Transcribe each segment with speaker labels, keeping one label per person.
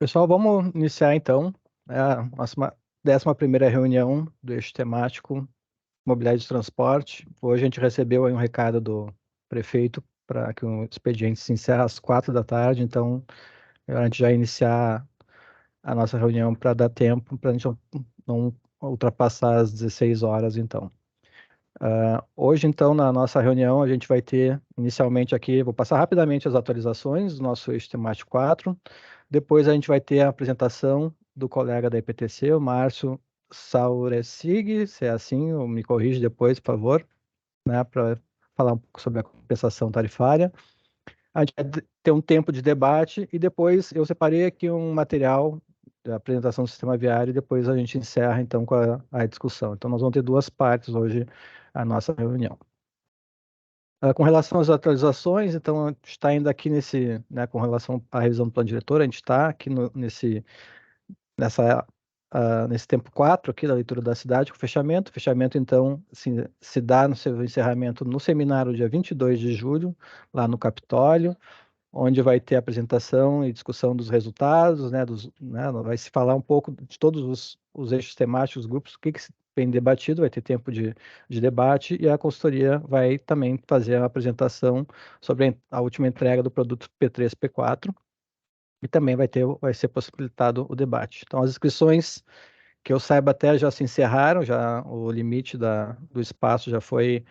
Speaker 1: Pessoal, vamos iniciar então a nossa 11ª reunião do eixo temático Mobilidade e Transporte. Hoje a gente recebeu aí um recado do prefeito para que o expediente se encerre às 4 da tarde, então a gente já iniciar a nossa reunião para dar tempo, para a gente não ultrapassar as 16 horas, então. Hoje, então, na nossa reunião, a gente vai ter, inicialmente aqui, vou passar rapidamente as atualizações do nosso eixo temático 4. Depois a gente vai ter a apresentação do colega da IPTC, o Márcio Sauresig, se é assim, ou me corrige depois, por favor, né, para falar um pouco sobre a compensação tarifária. A gente vai ter um tempo de debate e depois eu separei aqui um material da apresentação do sistema viário e depois a gente encerra, então, com a discussão. Então, nós vamos ter duas partes hoje a nossa reunião. Com relação às atualizações, então, a gente está ainda aqui com relação à revisão do plano diretor, a gente está aqui nessa, nesse tempo 4 aqui da leitura da cidade, com fechamento. O fechamento, então, se dá no seu encerramento no seminário dia 22 de julho, lá no Capitólio, onde vai ter apresentação e discussão dos resultados, vai se falar um pouco de todos os eixos temáticos, grupos, o que se tem debatido, vai ter tempo de debate, e a consultoria vai também fazer a apresentação sobre a última entrega do produto P3, P4, e também vai ser possibilitado o debate. Então, as inscrições, que eu saiba até já se encerraram, já o limite do espaço já foi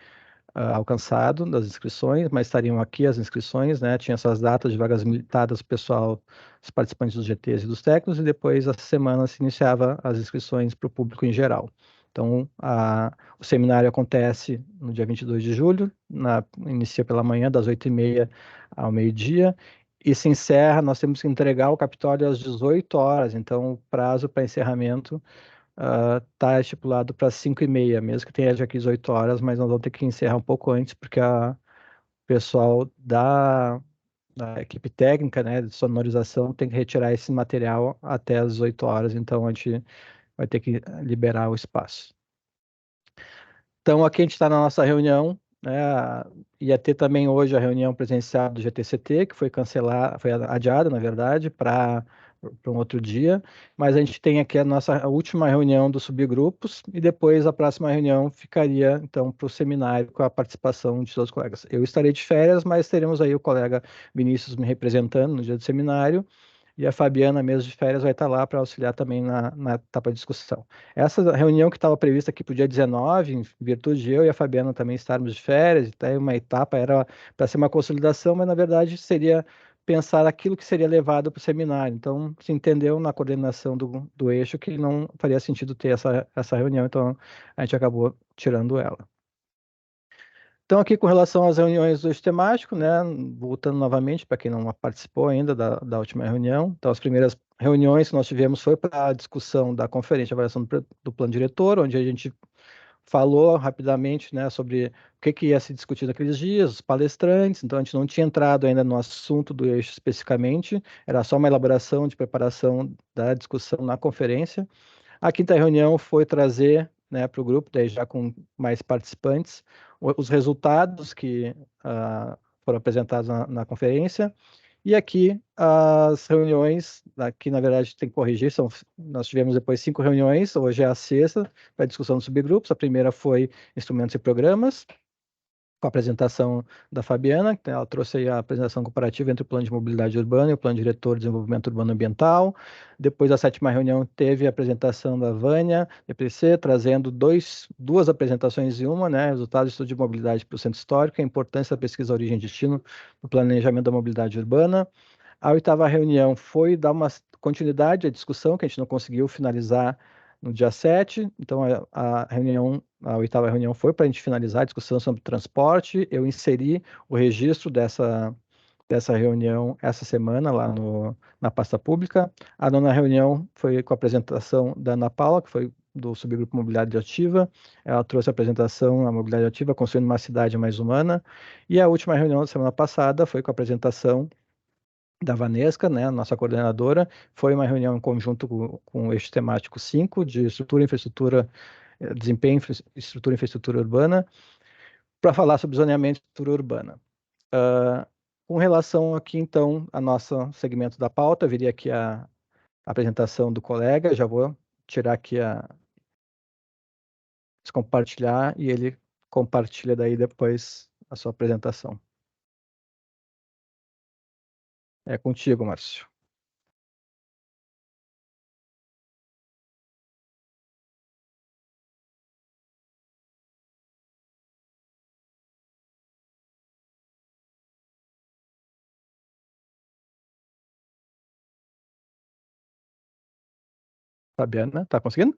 Speaker 1: alcançado das inscrições, mas estariam aqui as inscrições, né? Tinha essas datas de vagas limitadas, pessoal, os participantes dos GTs e dos técnicos, e depois, essa semana, se iniciava as inscrições para o público em geral. Então, o seminário acontece no dia 22 de julho, inicia pela manhã, das 8h30 ao meio-dia, e se encerra, nós temos que entregar o Capitólio às 18 horas, então o prazo para encerramento está estipulado para 5h30, mesmo que tenha já aqui 18 horas, mas nós vamos ter que encerrar um pouco antes, porque o pessoal da equipe técnica, né, de sonorização, tem que retirar esse material até as 18 horas, então a gente vai ter que liberar o espaço. Então, aqui a gente está na nossa reunião, né, ia ter também hoje a reunião presencial do GTCT, que foi cancelada, foi adiada, na verdade, para um outro dia, mas a gente tem aqui a última reunião dos subgrupos, e depois a próxima reunião ficaria, então, para o seminário, com a participação de todos os colegas. Eu estarei de férias, mas teremos aí o colega Vinícius me representando no dia do seminário, e a Fabiana, mesmo de férias, vai estar lá para auxiliar também na etapa de discussão. Essa reunião que estava prevista aqui para o dia 19, em virtude de eu e a Fabiana também estarmos de férias, e até uma etapa era para ser uma consolidação, mas na verdade seria pensar aquilo que seria levado para o seminário. Então, se entendeu na coordenação do eixo que não faria sentido ter essa reunião, então a gente acabou tirando ela. Então, aqui com relação às reuniões do eixo temático, né, voltando novamente para quem não participou ainda da última reunião, então as primeiras reuniões que nós tivemos foi para a discussão da conferência de avaliação do plano diretor, onde a gente falou rapidamente, né, sobre o que ia se discutir naqueles dias, os palestrantes, então a gente não tinha entrado ainda no assunto do eixo especificamente, era só uma elaboração de preparação da discussão na conferência. A quinta reunião foi trazer, né, para o grupo, daí já com mais participantes, os resultados que foram apresentados na conferência. E aqui as reuniões, aqui na verdade tem que corrigir, nós tivemos depois 5 reuniões, hoje é a sexta, para discussão dos subgrupos. A primeira foi instrumentos e programas, com a apresentação da Fabiana, que ela trouxe aí a apresentação comparativa entre o plano de mobilidade urbana e o plano diretor de desenvolvimento urbano ambiental. Depois, a sétima reunião, teve a apresentação da Vânia, EPC, trazendo duas apresentações em uma, né, resultados do estudo de mobilidade para o centro histórico, a importância da pesquisa origem e destino no planejamento da mobilidade urbana. A oitava reunião foi dar uma continuidade à discussão, que a gente não conseguiu finalizar no dia 7, então a oitava reunião foi para a gente finalizar a discussão sobre transporte. Eu inseri o registro dessa reunião essa semana lá na pasta pública. A nona reunião foi com a apresentação da Ana Paula, que foi do subgrupo Mobilidade Ativa. Ela trouxe a apresentação a Mobilidade Ativa, construindo uma cidade mais humana. E a última reunião da semana passada foi com a apresentação da Vanesca, né, nossa coordenadora. Foi uma reunião em conjunto com o eixo temático 5, de estrutura, infraestrutura, desempenho, estrutura e infraestrutura urbana, para falar sobre zoneamento e estrutura urbana. Com relação aqui, então, a nosso segmento da pauta, viria aqui a apresentação do colega. Já vou tirar aqui compartilhar e ele compartilha daí depois a sua apresentação. É contigo, Márcio. Fabiana, tá conseguindo?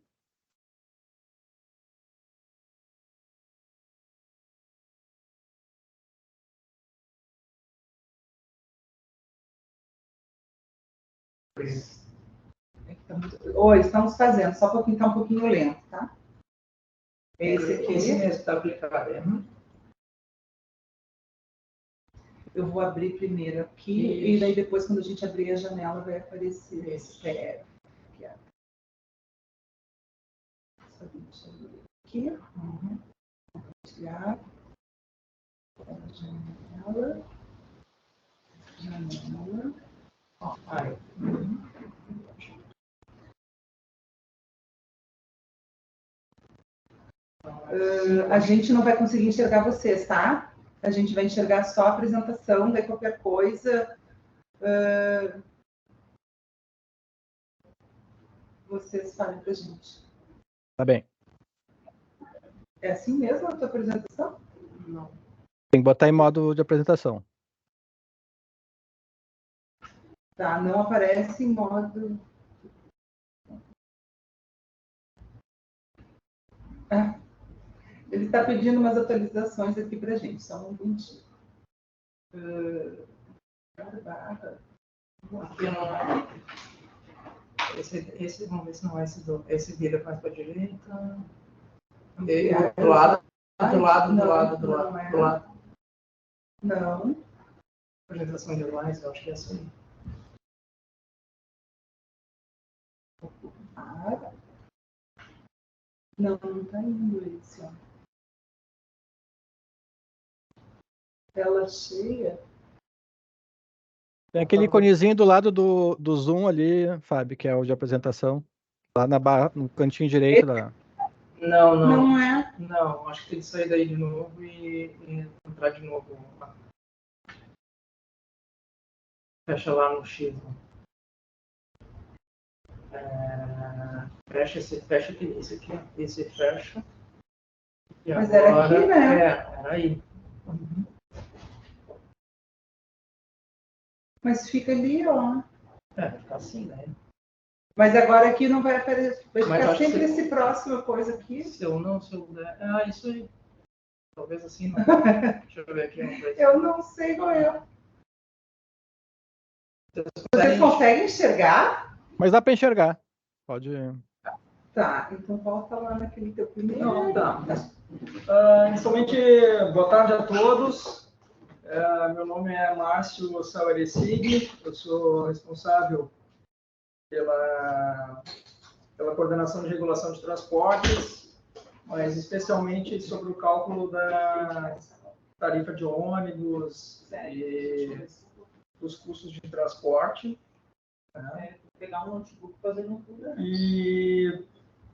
Speaker 2: Oi, estamos fazendo, só porque está um pouquinho lento, tá?
Speaker 3: Esse mesmo está aplicado.
Speaker 2: Eu vou abrir primeiro aqui, e daí depois, quando a gente abrir a janela, vai aparecer. Espera. Só deixa eu abrir aqui. Compartilhar. Janela. A gente não vai conseguir enxergar vocês, tá? A gente vai enxergar só a apresentação, daí qualquer coisa. Vocês falem pra gente.
Speaker 1: Tá bem.
Speaker 2: É assim mesmo a tua apresentação?
Speaker 3: Não.
Speaker 1: Tem que botar em modo de apresentação.
Speaker 2: Tá, não aparece em modo... Ele está pedindo umas atualizações aqui pra gente, só um minutinho.
Speaker 3: Aqui não. Esse, vamos ver se não é esse vira mais para a direita. Do lado.
Speaker 2: Não.
Speaker 3: Apresentação de mais, eu acho que é assim.
Speaker 2: Não está indo esse, ó. Tela cheia.
Speaker 1: Tem aquele iconezinho do lado do Zoom ali, Fábio, que é o de apresentação. Lá na barra, no cantinho direito da...
Speaker 3: Não é? Não, acho que tem que sair daí de novo e entrar de novo. Fecha lá no X. Fecha aqui, esse aqui. Esse fecha. E
Speaker 2: mas
Speaker 3: agora,
Speaker 2: era aqui, né?
Speaker 3: Era aí.
Speaker 2: Mas fica ali, ó.
Speaker 3: Fica assim, né?
Speaker 2: Mas agora aqui não vai aparecer. Vai ficar sempre
Speaker 3: esse
Speaker 2: próximo coisa aqui.
Speaker 3: Se eu der. Isso aí. Talvez assim não. Deixa eu ver aqui.
Speaker 2: Eu não sei qual é. Vocês conseguem enxergar?
Speaker 1: Mas dá para enxergar. Pode...
Speaker 2: Tá, então volta lá naquele teu primeiro.
Speaker 4: Não, tá. Inicialmente, boa tarde a todos. Meu nome é Márcio Saueresig, eu sou responsável pela coordenação de regulação de transportes, mas especialmente sobre o cálculo da tarifa de ônibus e dos custos de transporte.
Speaker 2: Pegar um notebook fazendo tudo.
Speaker 4: E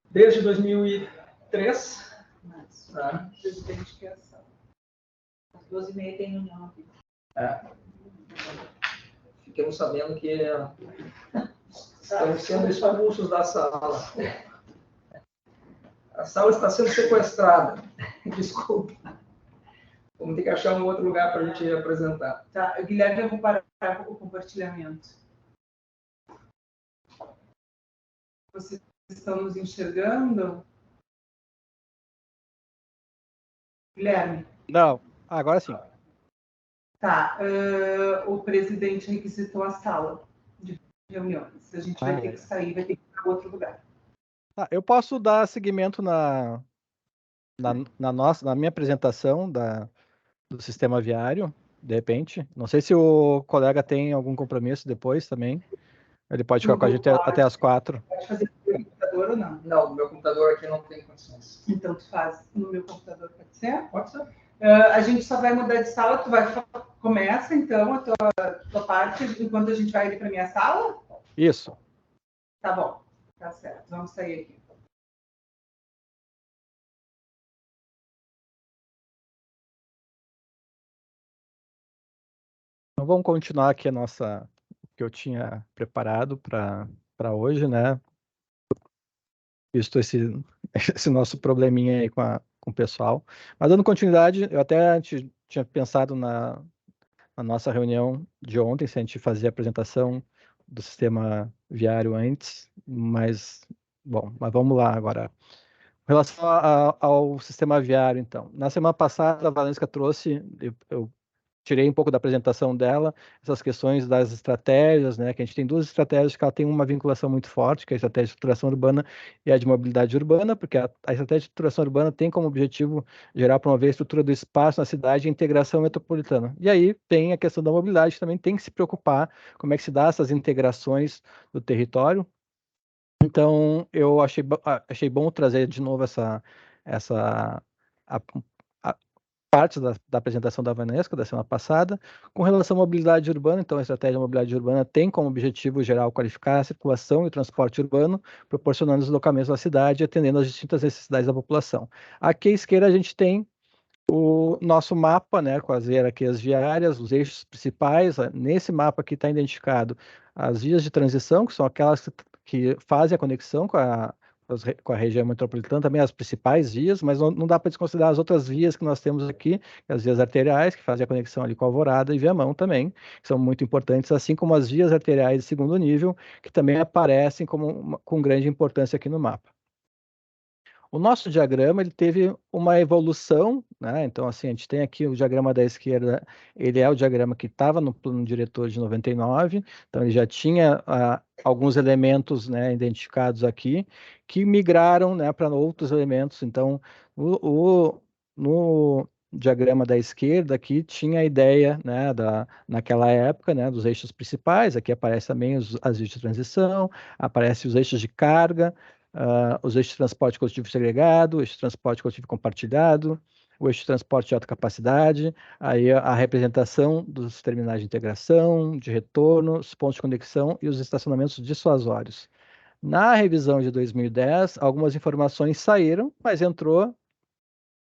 Speaker 4: desde 2003...
Speaker 2: Tá. Presidente que é ação. Às 12h30 tem reunião aqui.
Speaker 4: Fiquemos sabendo que estamos sendo expulsos da sala. A sala está sendo sequestrada. Desculpa. Vamos ter que achar um outro lugar para a gente apresentar.
Speaker 2: Tá, Guilherme, eu vou parar o compartilhamento. Vocês estão nos enxergando? Guilherme?
Speaker 1: Não, agora sim.
Speaker 2: Tá, o presidente requisitou a sala de reuniões. A gente vai ter que sair, vai ter que ir para outro lugar.
Speaker 1: Tá, eu posso dar seguimento na minha apresentação do sistema viário, de repente. Não sei se o colega tem algum compromisso depois também. Ele pode ficar com a gente até as 4.
Speaker 2: Pode fazer no meu computador ou não?
Speaker 4: Não, no meu computador aqui não tem condições.
Speaker 2: Então, tu faz no meu computador, pode ser?
Speaker 4: Pode ser.
Speaker 2: A gente só vai mudar de sala, começa então a tua parte enquanto a gente vai ali para minha sala?
Speaker 1: Isso.
Speaker 2: Tá bom, tá certo. Vamos sair aqui.
Speaker 1: Então vamos continuar aqui o que eu tinha preparado para hoje, né? Visto esse nosso probleminha aí com o pessoal. Mas dando continuidade, eu até tinha pensado na nossa reunião de ontem, se a gente fazia a apresentação do sistema viário antes, mas, bom, mas vamos lá agora. Em relação ao sistema viário, então. Na semana passada, a Valesca trouxe, eu tirei um pouco da apresentação dela, essas questões das estratégias, né? Que a gente tem duas estratégias que ela tem uma vinculação muito forte, que é a estratégia de estruturação urbana e a de mobilidade urbana, porque a estratégia de estruturação urbana tem como objetivo gerar, promover a estrutura do espaço na cidade e a integração metropolitana. E aí tem a questão da mobilidade, que também tem que se preocupar como é que se dá essas integrações do território. Então, eu achei bom trazer de novo essa a, parte da apresentação da Vanesca da semana passada. Com relação à mobilidade urbana, então a estratégia de mobilidade urbana tem como objetivo geral qualificar a circulação e o transporte urbano, proporcionando deslocamentos na cidade e atendendo às distintas necessidades da população. Aqui à esquerda a gente tem o nosso mapa, né, com as hierarquias viárias, os eixos principais. Nesse mapa aqui está identificado as vias de transição, que são aquelas que fazem a conexão com a região metropolitana, também as principais vias, mas não dá para desconsiderar as outras vias que nós temos aqui, as vias arteriais, que fazem a conexão ali com Alvorada e Viamão também, que são muito importantes, assim como as vias arteriais de segundo nível, que também aparecem com grande importância aqui no mapa. O nosso diagrama ele teve uma evolução, né? Então, assim, a gente tem aqui o diagrama da esquerda, ele é o diagrama que estava no plano diretor de 99, então ele já tinha alguns elementos, né, identificados aqui, que migraram, né, para outros elementos. Então, no diagrama da esquerda aqui tinha a ideia, né, naquela época, né, dos eixos principais. Aqui aparece também as vias de transição, aparecem os eixos de carga, os eixos de transporte coletivo segregado, o eixo de transporte coletivo compartilhado, o eixo de transporte de alta capacidade, aí a representação dos terminais de integração, de retorno, os pontos de conexão e os estacionamentos dissuasórios. Na revisão de 2010, algumas informações saíram, mas entrou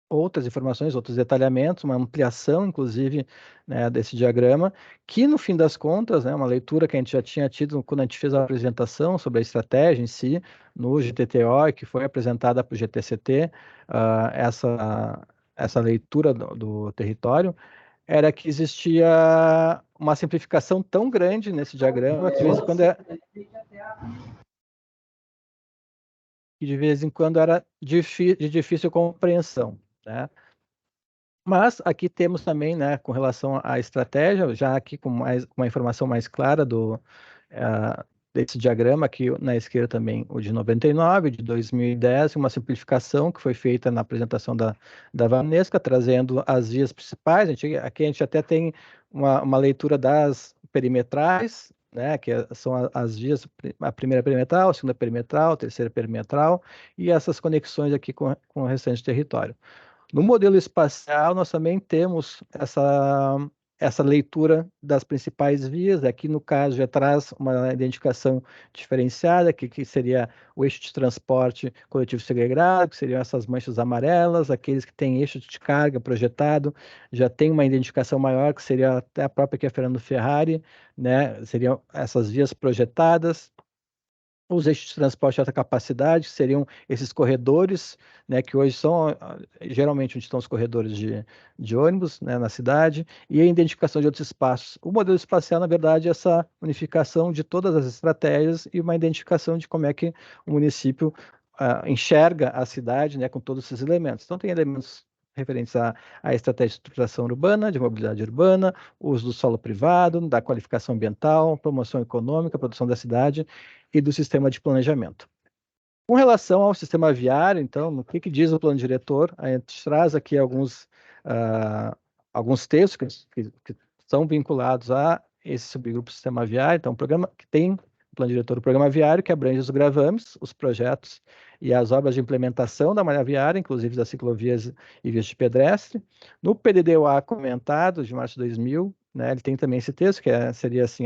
Speaker 1: outras informações, outros detalhamentos, uma ampliação, inclusive, né, desse diagrama, que, no fim das contas, né, uma leitura que a gente já tinha tido quando a gente fez a apresentação sobre a estratégia em si, no GTTO, que foi apresentada para o GTCT, essa leitura do território, era que existia uma simplificação tão grande nesse diagrama que, de vez em quando era de difícil compreensão, né? Mas aqui temos também, né, com relação à estratégia, já aqui com uma informação mais clara desse diagrama, aqui na esquerda também o de 99, de 2010, uma simplificação que foi feita na apresentação da Vanesca, trazendo as vias principais. Aqui a gente até tem uma leitura das perimetrais, né, que são as vias, a primeira perimetral, a segunda perimetral, a terceira perimetral, e essas conexões aqui com o restante do território. No modelo espacial, nós também temos essa leitura das principais vias. Aqui, no caso, já traz uma identificação diferenciada, que seria o eixo de transporte coletivo segregado, que seriam essas manchas amarelas. Aqueles que têm eixo de carga projetado já tem uma identificação maior, que seria até a própria que é a Fernando Ferrari, né? Seriam essas vias projetadas. Os eixos de transporte de alta capacidade, que seriam esses corredores, né, que hoje são geralmente onde estão os corredores de ônibus, né, na cidade, e a identificação de outros espaços. O modelo espacial, na verdade, é essa unificação de todas as estratégias e uma identificação de como é que o município enxerga a cidade, né, com todos esses elementos. Então, tem elementos referentes à estratégia de estruturação urbana, de mobilidade urbana, uso do solo privado, da qualificação ambiental, promoção econômica, produção da cidade e do sistema de planejamento. Com relação ao sistema viário, então, o que diz o plano diretor? A gente traz aqui alguns textos que são vinculados a esse subgrupo sistema viário. Então, o programa que tem o plano diretor, o programa viário, que abrange os gravames, os projetos e as obras de implementação da malha viária, inclusive das ciclovias e vias de pedestre. No PDD-UA comentado, de março de 2000, né, ele tem também esse texto, que seria assim,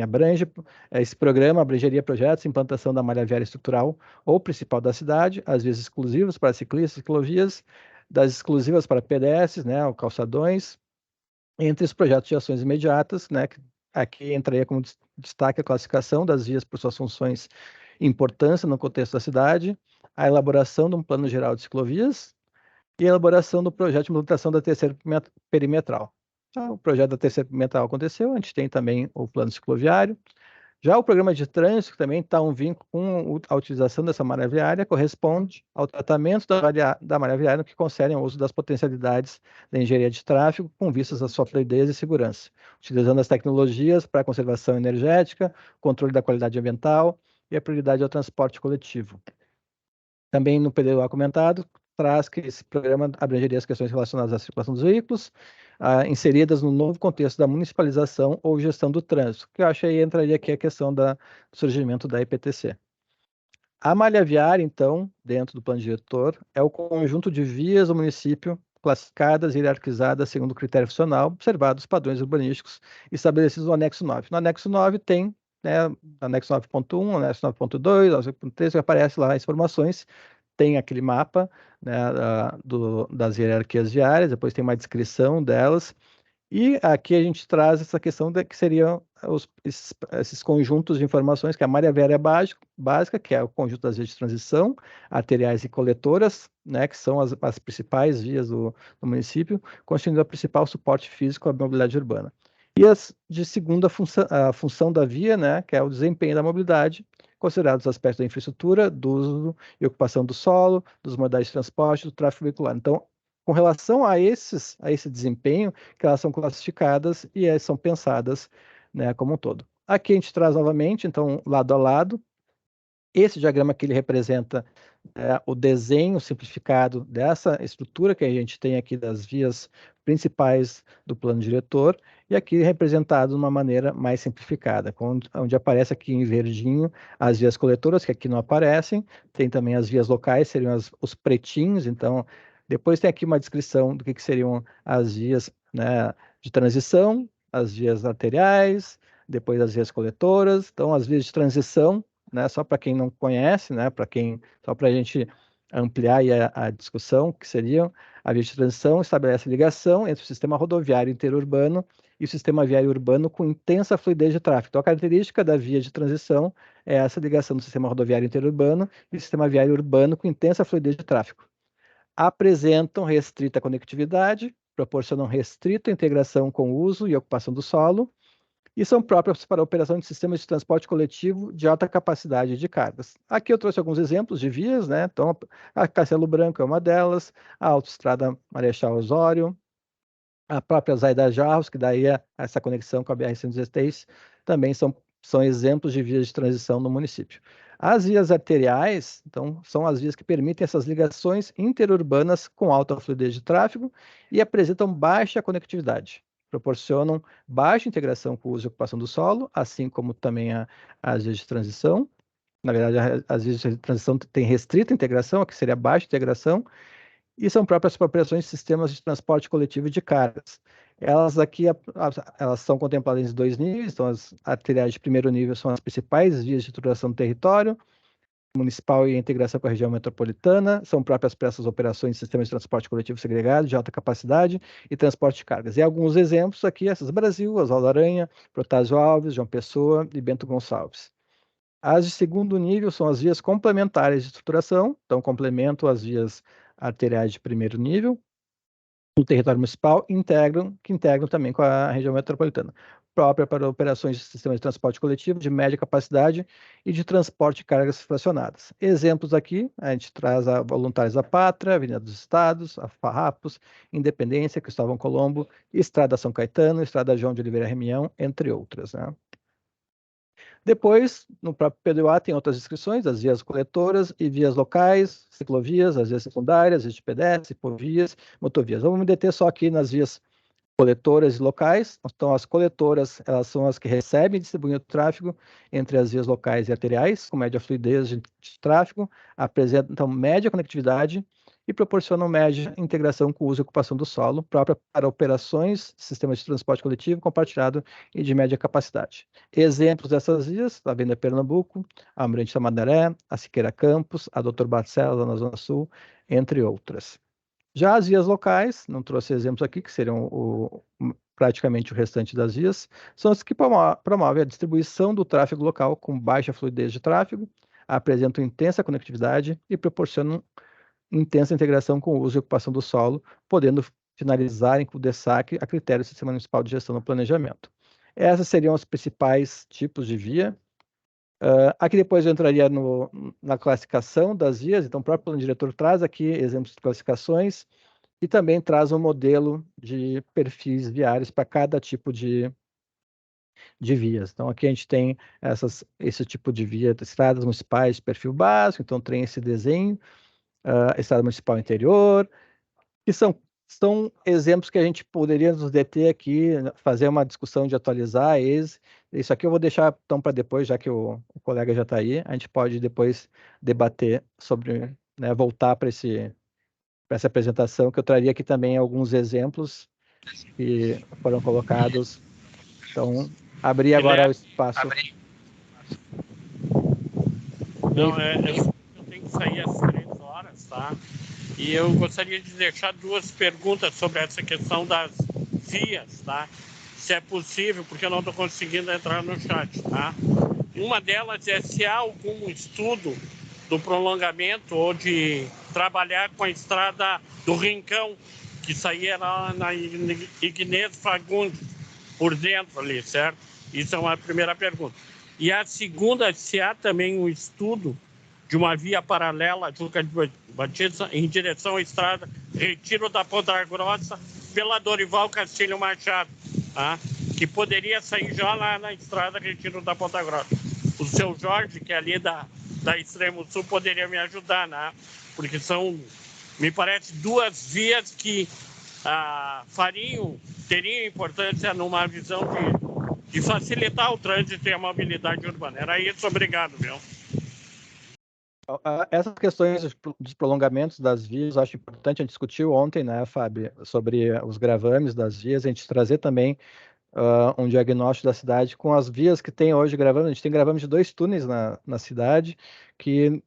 Speaker 1: esse programa abrangeria projetos de implantação da malha viária estrutural ou principal da cidade, as vias exclusivas para ciclistas e ciclovias, das exclusivas para pedestres, né, ou calçadões, entre os projetos de ações imediatas, né, que aqui entraria como destaque a classificação das vias por suas funções e importância no contexto da cidade, a elaboração de um plano geral de ciclovias e a elaboração do projeto de implantação da terceira perimetral. O projeto da terceira perimetral aconteceu, a gente tem também o plano cicloviário. Já o programa de trânsito, que também está um vínculo com a utilização dessa malha viária, corresponde ao tratamento da malha viária no que concerne ao uso das potencialidades da engenharia de tráfego com vistas à sua fluidez e segurança, utilizando as tecnologias para a conservação energética, controle da qualidade ambiental e a prioridade ao transporte coletivo. Também no PDUA comentado, traz que esse programa abrangeria as questões relacionadas à circulação dos veículos, inseridas no novo contexto da municipalização ou gestão do trânsito, que eu acho que aí entraria aqui a questão do surgimento da IPTC. A malha viária, então, dentro do plano diretor, é o conjunto de vias do município classificadas e hierarquizadas segundo o critério funcional, observados os padrões urbanísticos estabelecidos no anexo 9. No anexo 9 tem, né, anexo 9.1, anexo 9.2, anexo 9.3, que aparece lá as informações, tem aquele mapa, né, das hierarquias viárias, depois tem uma descrição delas, e aqui a gente traz essa questão que seriam esses conjuntos de informações, que é a malha viária básica, que é o conjunto das vias de transição, arteriais e coletoras, né, que são as principais vias do município, constituindo o principal suporte físico à mobilidade urbana. E as de segunda a função da via, né, que é o desempenho da mobilidade, considerados os aspectos da infraestrutura, do uso e ocupação do solo, dos modais de transporte, do tráfego veicular. Então, com relação a esse desempenho, que elas são classificadas e elas são pensadas, né, como um todo. Aqui a gente traz novamente, então, lado a lado, esse diagrama que ele representa o desenho simplificado dessa estrutura que a gente tem aqui das vias principais do plano diretor, e aqui representado de uma maneira mais simplificada, onde aparece aqui em verdinho as vias coletoras, que aqui não aparecem, tem também as vias locais, seriam os pretinhos, então, depois tem aqui uma descrição do que seriam as vias, né, de transição, as vias arteriais, depois as vias coletoras, então as vias de transição, né, só para quem não conhece, né, só para a gente ampliar aí a discussão, que seriam a via de transição estabelece ligação entre o sistema rodoviário interurbano e o sistema viário urbano com intensa fluidez de tráfego. Então, a característica da via de transição é essa ligação do sistema rodoviário interurbano e o sistema viário urbano com intensa fluidez de tráfego. Apresentam restrita conectividade, proporcionam restrita integração com o uso e ocupação do solo, e são próprias para a operação de sistemas de transporte coletivo de alta capacidade de cargas. Aqui eu trouxe alguns exemplos de vias, né? Então, a Castelo Branco é uma delas, a Autoestrada Marechal Osório, a própria Zaida Jarros, que daí essa conexão com a BR-116, também são exemplos de vias de transição no município. As vias arteriais, então, são as vias que permitem essas ligações interurbanas com alta fluidez de tráfego e apresentam baixa conectividade. Proporcionam baixa integração com o uso e ocupação do solo, assim como também as vias de transição. Na verdade, as vias de transição têm restrita integração, aqui seria baixa integração, e são próprias para operações de sistemas de transporte coletivo de cargas. Elas aqui elas são contempladas em 2 níveis, então as arteriais de primeiro nível são as principais vias de estruturação do território municipal e a integração com a região metropolitana, são próprias para essas operações de sistemas de transporte coletivo segregado, de alta capacidade e transporte de cargas. E alguns exemplos aqui, essas Brasil, Oswaldo Aranha, Protásio Alves, João Pessoa e Bento Gonçalves. As de segundo nível são as vias complementares de estruturação, então complementam as vias arteriais de primeiro nível, no território municipal, que integram também com a região metropolitana, própria para operações de sistemas de transporte coletivo de média capacidade e de transporte de cargas fracionadas. Exemplos aqui, a gente traz a Voluntários da Pátria, Avenida dos Estados, a Farrapos, Independência, Cristóvão Colombo, Estrada São Caetano, Estrada João de Oliveira Remião, entre outras, né? Depois, no próprio PDUA, tem outras descrições das vias coletoras e vias locais, ciclovias, as vias secundárias, vias de pedestres, hipovias, motovias. Vamos me deter só aqui nas vias coletoras e locais. Então, as coletoras, elas são as que recebem e distribuem o tráfego entre as vias locais e arteriais, com média fluidez de tráfego, apresentam média conectividade e proporcionam média integração com o uso e ocupação do solo, própria para operações, sistemas de transporte coletivo compartilhado e de média capacidade. Exemplos dessas vias, a Avenida Pernambuco, a Almirante Tamandaré, a Siqueira Campos, a Doutor Barcelos, na Zona Sul, entre outras. Já as vias locais, não trouxe exemplos aqui, que seriam praticamente o restante das vias, são as que promovem a distribuição do tráfego local com baixa fluidez de tráfego, apresentam intensa conectividade e proporcionam intensa integração com o uso e ocupação do solo, podendo finalizar com o destaque a critério do Sistema Municipal de Gestão do Planejamento. Essas seriam os principais tipos de via. Aqui depois eu entraria na classificação das vias, então o próprio plano diretor traz aqui exemplos de classificações e também traz um modelo de perfis viários para cada tipo de vias. Então aqui a gente tem esse tipo de via, estradas municipais de perfil básico, então tem esse desenho, estrada municipal interior, que são exemplos que a gente poderia nos deter aqui, fazer uma discussão de atualizar eles. Isso aqui eu vou deixar então para depois, já que o colega já está aí, a gente pode depois debater sobre, né, voltar para essa apresentação, que eu traria aqui também alguns exemplos que foram colocados. Então, abrir agora o espaço.
Speaker 5: Não, eu tenho que sair às 3 horas, tá? E eu gostaria de deixar 2 perguntas sobre essa questão das vias, tá? Se é possível, porque eu não estou conseguindo entrar no chat, tá? Uma delas é se há algum estudo do prolongamento ou de trabalhar com a estrada do Rincão, que saía lá na Ignez Fagundes, por dentro ali, certo? Isso é uma primeira pergunta. E a segunda, se há também um estudo de uma via paralela de Lucas de Batista em direção à estrada Retiro da Ponta Grossa pela Dorival Castilho Machado, tá? Que poderia sair já lá na estrada Retiro da Ponta Grossa. O seu Jorge, que é ali da Extremo Sul, poderia me ajudar, né? Porque são, me parece, 2 vias que teriam importância numa visão de facilitar o trânsito e a mobilidade urbana. Era isso, obrigado, viu?
Speaker 1: Essas questões dos prolongamentos das vias, eu acho importante, a gente discutiu ontem, né, Fábio, sobre os gravames das vias, a gente trazer também um diagnóstico da cidade com as vias que tem hoje gravame. A gente tem gravame de 2 túneis na cidade, que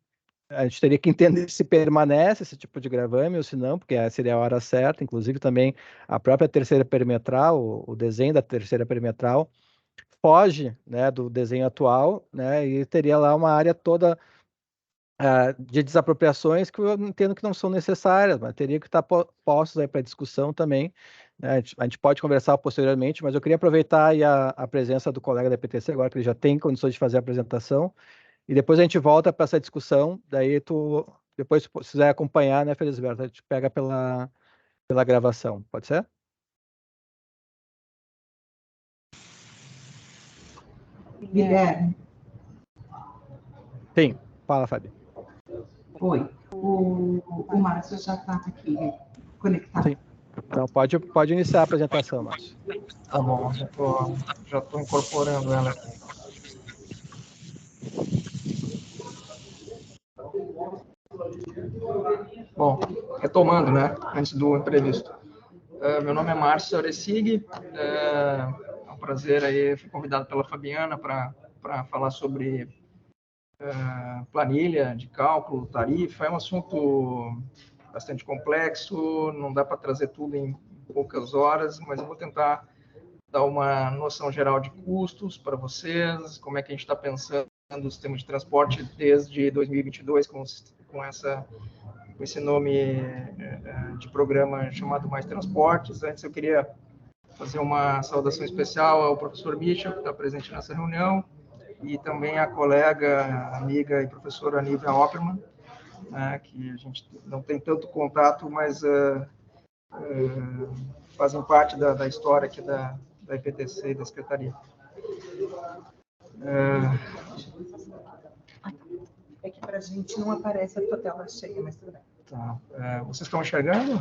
Speaker 1: a gente teria que entender se permanece esse tipo de gravame ou se não, porque seria a hora certa. Inclusive também a própria terceira perimetral, o desenho da terceira perimetral foge, né, do desenho atual, né, e teria lá uma área toda de desapropriações que eu entendo que não são necessárias, mas teria que estar postos aí para discussão também, né? A gente pode conversar posteriormente, mas eu queria aproveitar aí a presença do colega da EPTC agora, que ele já tem condições de fazer a apresentação, e depois a gente volta para essa discussão, daí depois se quiser acompanhar, né, Felisberto, a gente pega pela gravação, pode ser?
Speaker 2: Guilherme.
Speaker 1: Sim, fala, Fábio.
Speaker 2: Oi, o Márcio já está aqui conectado.
Speaker 1: Sim. Então pode iniciar a apresentação, Márcio.
Speaker 4: Tá bom, já tô incorporando ela aqui. Bom, retomando, né, antes do imprevisto. Meu nome é Márcio Auresig, é um prazer aí, fui convidado pela Fabiana para falar sobre planilha de cálculo, tarifa. É um assunto bastante complexo, não dá para trazer tudo em poucas horas, mas eu vou tentar dar uma noção geral de custos para vocês, como é que a gente está pensando no sistema de transporte desde 2022 com esse nome de programa chamado Mais Transportes. Antes eu queria fazer uma saudação especial ao professor Michel, que está presente nessa reunião, e também a colega, amiga e professora Nívia Opperman, que a gente não tem tanto contato, mas fazem parte da história aqui da EPTC e da Secretaria.
Speaker 2: É que para a gente não aparece a tua tela cheia, mas tudo bem.
Speaker 4: Tá. Vocês estão enxergando?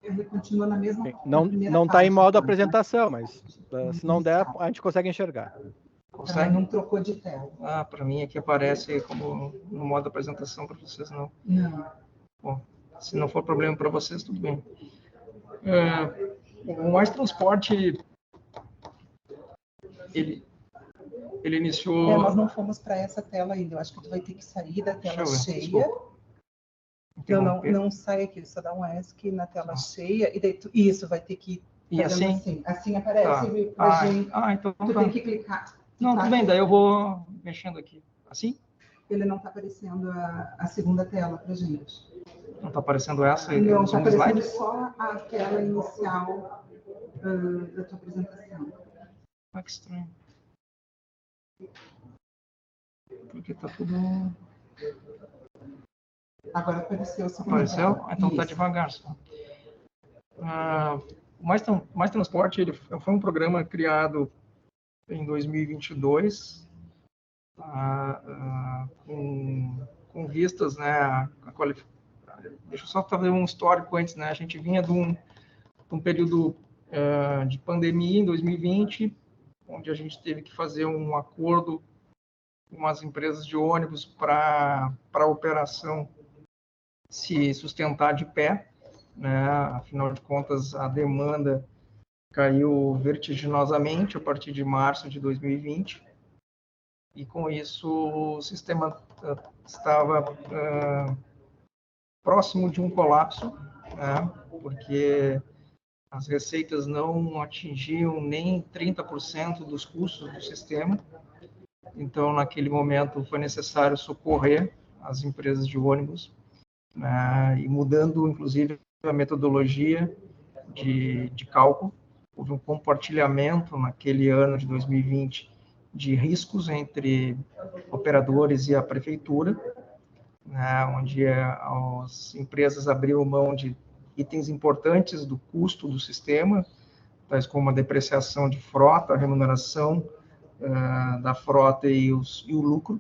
Speaker 2: Ele continua na mesma.
Speaker 1: Não está em modo apresentação, mas se não der, a gente consegue enxergar.
Speaker 4: Consegue?
Speaker 2: Não trocou de tela.
Speaker 4: Para mim aqui aparece como no modo apresentação, para vocês não.
Speaker 2: Não.
Speaker 4: Bom, se não for problema para vocês, tudo bem. O Mais Transporte, ele iniciou...
Speaker 2: nós não fomos para essa tela ainda. Eu acho que tu vai ter que sair da tela cheia. Eu não saio aqui, só dá um ESC na tela cheia, e daí isso vai ter que ir assim. Assim aparece pra gente.
Speaker 4: Então
Speaker 2: tu tem que clicar.
Speaker 4: Não, tudo bem, daí eu vou mexendo aqui. Assim?
Speaker 2: Ele não está aparecendo a segunda tela pra gente.
Speaker 4: Não está aparecendo essa?
Speaker 2: Não, está aparecendo só a tela inicial da tua apresentação.
Speaker 4: Ah, que estranho. Porque está tudo...
Speaker 2: Agora apareceu a segunda
Speaker 4: tela.
Speaker 2: Apareceu?
Speaker 4: Então está devagar só. O Mais Transporte ele foi um programa criado em 2022, com vistas, né, a qualificação. Deixa eu só fazer um histórico antes, né? A gente vinha de um período de pandemia em 2020, onde a gente teve que fazer um acordo com as empresas de ônibus para a operação se sustentar de pé, né? Afinal de contas, a demanda caiu vertiginosamente a partir de março de 2020, e com isso o sistema estava próximo de um colapso, né? Porque as receitas não atingiam nem 30% dos custos do sistema. Então, naquele momento, foi necessário socorrer as empresas de ônibus, né? E mudando, inclusive, a metodologia de cálculo. Houve um compartilhamento naquele ano de 2020 de riscos entre operadores e a prefeitura, né, onde as empresas abriram mão de itens importantes do custo do sistema, tais como a depreciação de frota, a remuneração da frota e o lucro,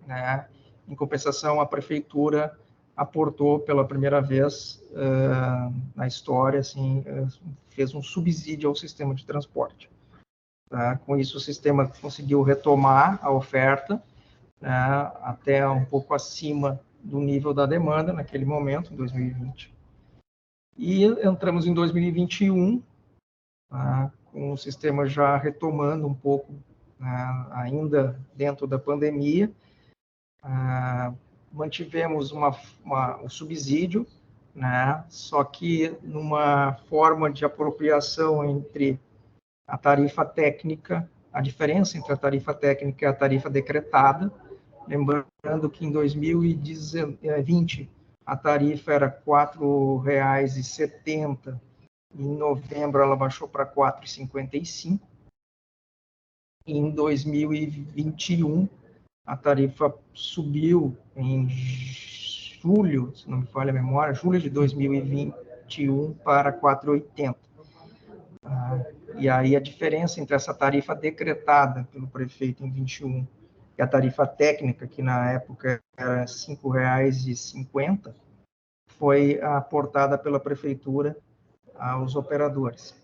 Speaker 4: né? Em compensação, a prefeitura aportou pela primeira vez na história, assim, fez um subsídio ao sistema de transporte. Tá? Com isso, o sistema conseguiu retomar a oferta, né, até um pouco acima do nível da demanda naquele momento, em 2020. E entramos em 2021, tá, com o sistema já retomando um pouco, né, ainda dentro da pandemia. Mantivemos o subsídio, né, só que numa forma de apropriação entre a tarifa técnica, a diferença entre a tarifa técnica e a tarifa decretada. Lembrando que em 2020 a tarifa era R$ 4,70, em novembro ela baixou para R$ 4,55. Em 2021 a tarifa subiu em julho, se não me falha a memória, julho de 2021 para R$ 4,80. E aí a diferença entre essa tarifa decretada pelo prefeito em 21 e a tarifa técnica, que na época era R$ 5,50, foi aportada pela prefeitura aos operadores.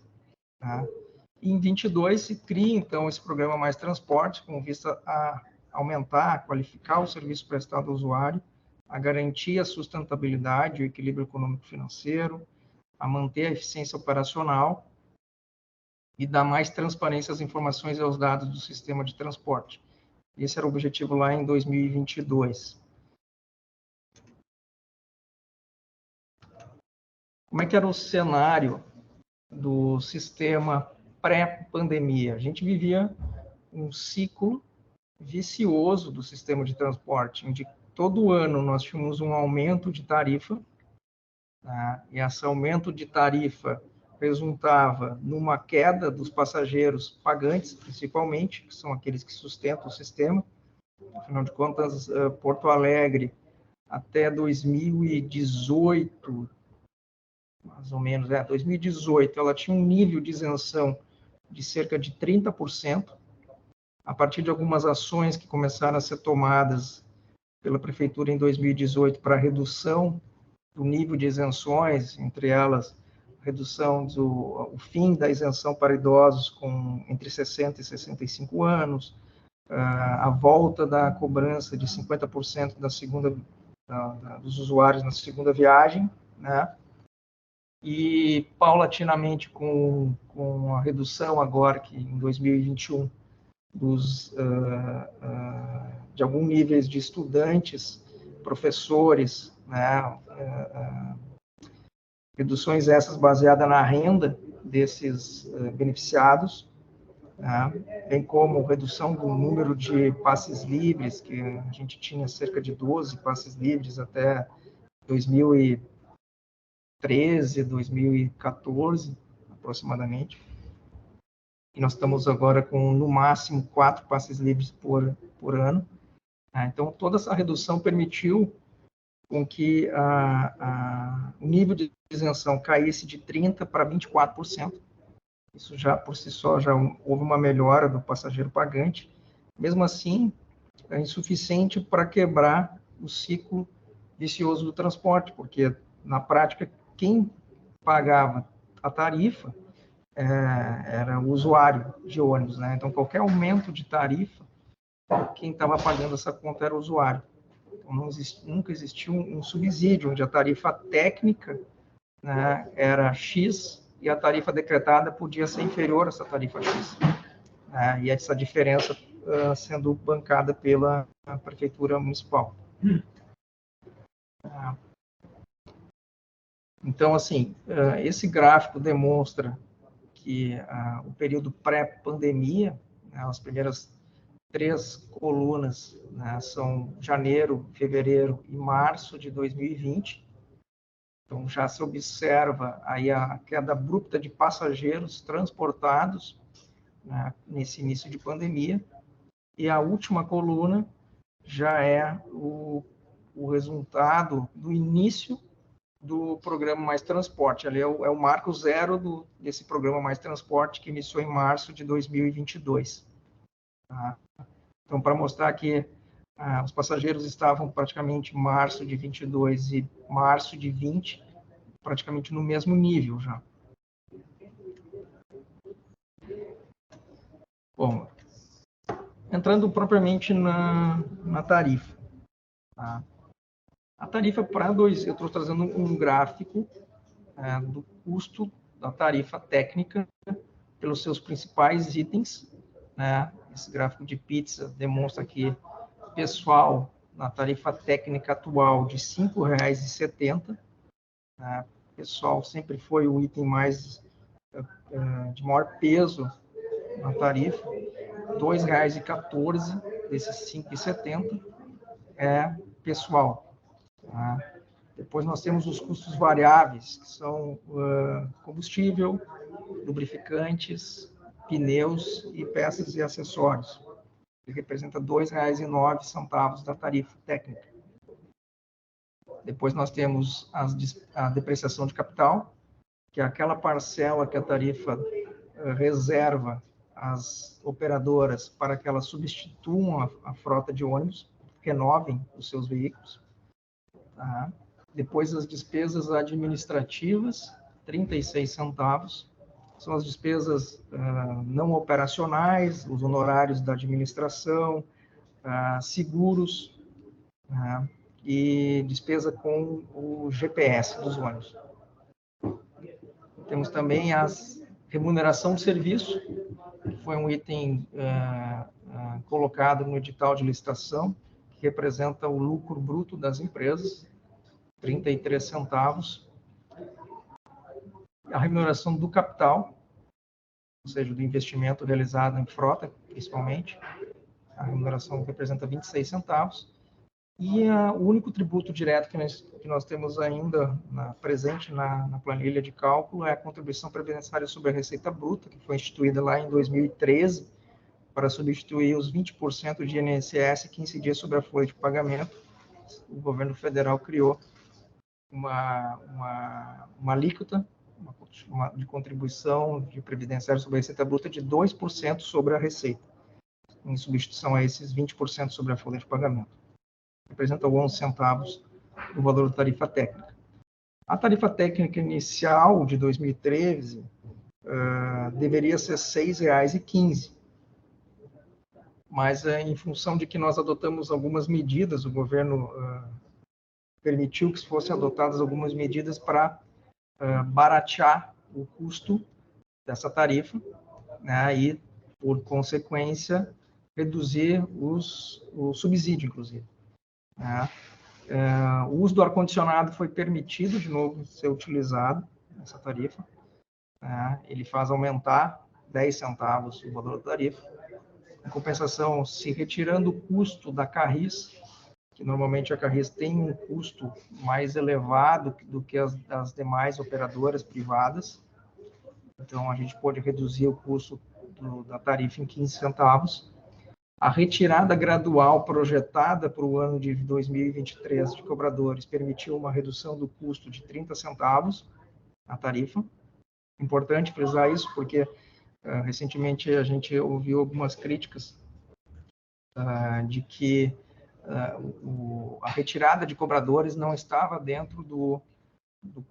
Speaker 4: Tá? E em 22 se cria, então, esse programa Mais Transporte, com vista a aumentar, qualificar o serviço prestado ao usuário, a garantir a sustentabilidade, o equilíbrio econômico-financeiro, a manter a eficiência operacional e dar mais transparência às informações e aos dados do sistema de transporte. Esse era o objetivo lá em 2022. Como é que era o cenário do sistema pré-pandemia? A gente vivia um ciclo vicioso do sistema de transporte, onde todo ano nós tínhamos um aumento de tarifa, tá? E esse aumento de tarifa resultava numa queda dos passageiros pagantes, principalmente, que são aqueles que sustentam o sistema. Afinal de contas, Porto Alegre, até 2018, mais ou menos, 2018, ela tinha um nível de isenção de cerca de 30%, a partir de algumas ações que começaram a ser tomadas pela Prefeitura em 2018 para redução do nível de isenções, entre elas redução o fim da isenção para idosos entre 60 e 65 anos, a volta da cobrança de 50% da segunda dos usuários na segunda viagem, né? E paulatinamente com a redução agora que em 2021 de alguns níveis de estudantes, professores, né? Reduções essas baseadas na renda desses beneficiados, né? Bem como redução do número de passes livres, que a gente tinha cerca de 12 passes livres até 2013, 2014, aproximadamente. E nós estamos agora com, no máximo, 4 passes livres por ano. Então, toda essa redução permitiu com que o nível de isenção caísse de 30% para 24%. Isso já, por si só, já houve uma melhora do passageiro pagante. Mesmo assim, é insuficiente para quebrar o ciclo vicioso do transporte, porque, na prática, quem pagava a tarifa era o usuário de ônibus, né? Então, qualquer aumento de tarifa, quem estava pagando essa conta era o usuário. Então, nunca existiu um subsídio, onde a tarifa técnica, né, era X e a tarifa decretada podia ser inferior a essa tarifa X. E essa diferença sendo bancada pela Prefeitura Municipal. Então, assim, esse gráfico demonstra que o período pré-pandemia, né, as primeiras 3 colunas, né, são janeiro, fevereiro e março de 2020. Então, já se observa aí a queda abrupta de passageiros transportados, né, nesse início de pandemia. E a última coluna já é o resultado do início do programa Mais Transporte. Ali é o marco zero desse programa Mais Transporte, que iniciou em março de 2022. Tá? Então, para mostrar que os passageiros estavam praticamente em março de 22 e março de 20, praticamente no mesmo nível já. Bom, entrando propriamente na tarifa. Tá? A tarifa para eu estou trazendo um gráfico do custo da tarifa técnica pelos seus principais itens, né? Esse gráfico de pizza demonstra que pessoal na tarifa técnica atual de R$ 5,70, né? Pessoal sempre foi o item mais de maior peso na tarifa, R$ 2,14 desses R$ 5,70 é pessoal. Tá? Depois nós temos os custos variáveis, que são combustível, lubrificantes, pneus e peças e acessórios, que representa R$ 2,09 da tarifa técnica. Depois nós temos a depreciação de capital, que é aquela parcela que a tarifa reserva às operadoras para que elas substituam a frota de ônibus, renovem os seus veículos. Tá? Depois as despesas administrativas, 36 centavos, são as despesas não operacionais, os honorários da administração, seguros, e despesa com o GPS dos ônibus. Temos também a remuneração de serviço, que foi um item colocado no edital de licitação, que representa o lucro bruto das empresas, 33 centavos. A remuneração do capital, ou seja, do investimento realizado em frota, principalmente, a remuneração representa 26 centavos. E o único tributo direto que nós temos ainda presente na planilha de cálculo é a contribuição previdenciária sobre a receita bruta, que foi instituída lá em 2013, para substituir os 20% de INSS que incidia sobre a folha de pagamento. O governo federal criou uma alíquota de contribuição de previdenciária sobre a receita bruta de 2% sobre a receita, em substituição a esses 20% sobre a folha de pagamento. Representa 11 centavos do valor da tarifa técnica. A tarifa técnica inicial de 2013 deveria ser R$ 6,15, mas em função de que nós adotamos algumas medidas, o governo permitiu que fossem adotadas algumas medidas para baratear o custo dessa tarifa, né, e, por consequência, reduzir o subsídio, inclusive. Né. O uso do ar-condicionado foi permitido, de novo, ser utilizado nessa tarifa. Né. Ele faz aumentar 10 centavos o valor da tarifa. Em compensação, se retirando o custo da Carris, que normalmente a Carris tem um custo mais elevado do que as demais operadoras privadas. Então, a gente pode reduzir o custo da tarifa em 15 centavos. A retirada gradual projetada para o ano de 2023 de cobradores permitiu uma redução do custo de 30 centavos na tarifa. Importante frisar isso, porque recentemente a gente ouviu algumas críticas de que a retirada de cobradores não estava dentro do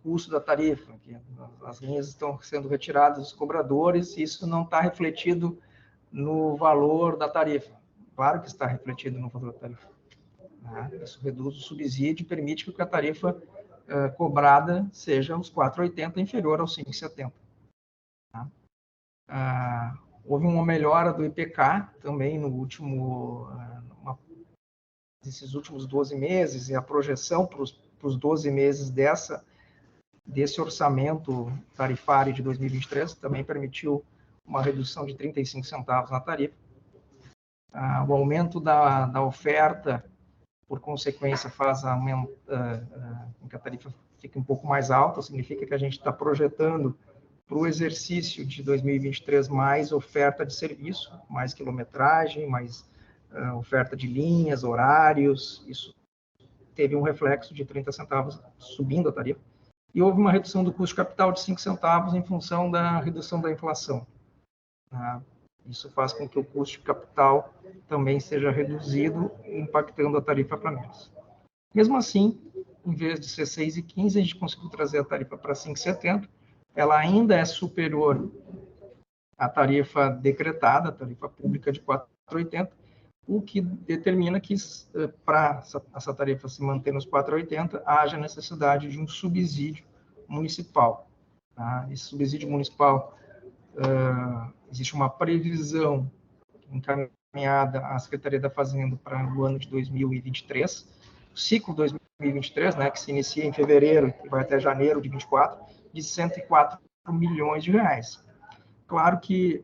Speaker 4: custo da tarifa, que as linhas estão sendo retiradas dos cobradores e isso não está refletido no valor da tarifa. Claro que está refletido no valor da tarifa. Isso reduz o subsídio e permite que a tarifa cobrada seja os 4,80 inferior aos 5,70. Houve uma melhora do IPK também nesses últimos 12 meses, e a projeção para os 12 meses desse orçamento tarifário de 2023 também permitiu uma redução de 35 centavos na tarifa. O aumento da oferta, por consequência, faz com que a tarifa fique um pouco mais alta, significa que a gente está projetando para o exercício de 2023 mais oferta de serviço, mais quilometragem, mais oferta de linhas, horários. Isso teve um reflexo de 30 centavos subindo a tarifa. E houve uma redução do custo de capital de 5 centavos em função da redução da inflação. Isso faz com que o custo de capital também seja reduzido, impactando a tarifa para menos. Mesmo assim, em vez de ser 6,15, a gente conseguiu trazer a tarifa para 5,70. Ela ainda é superior à tarifa decretada, a tarifa pública de 4,80, o que determina que, para essa tarifa se manter nos 4,80, haja necessidade de um subsídio municipal. Esse subsídio municipal, existe uma previsão encaminhada à Secretaria da Fazenda para o ano de 2023, o ciclo 2023, que se inicia em fevereiro e vai até janeiro de 24, de 104 milhões de reais. Claro que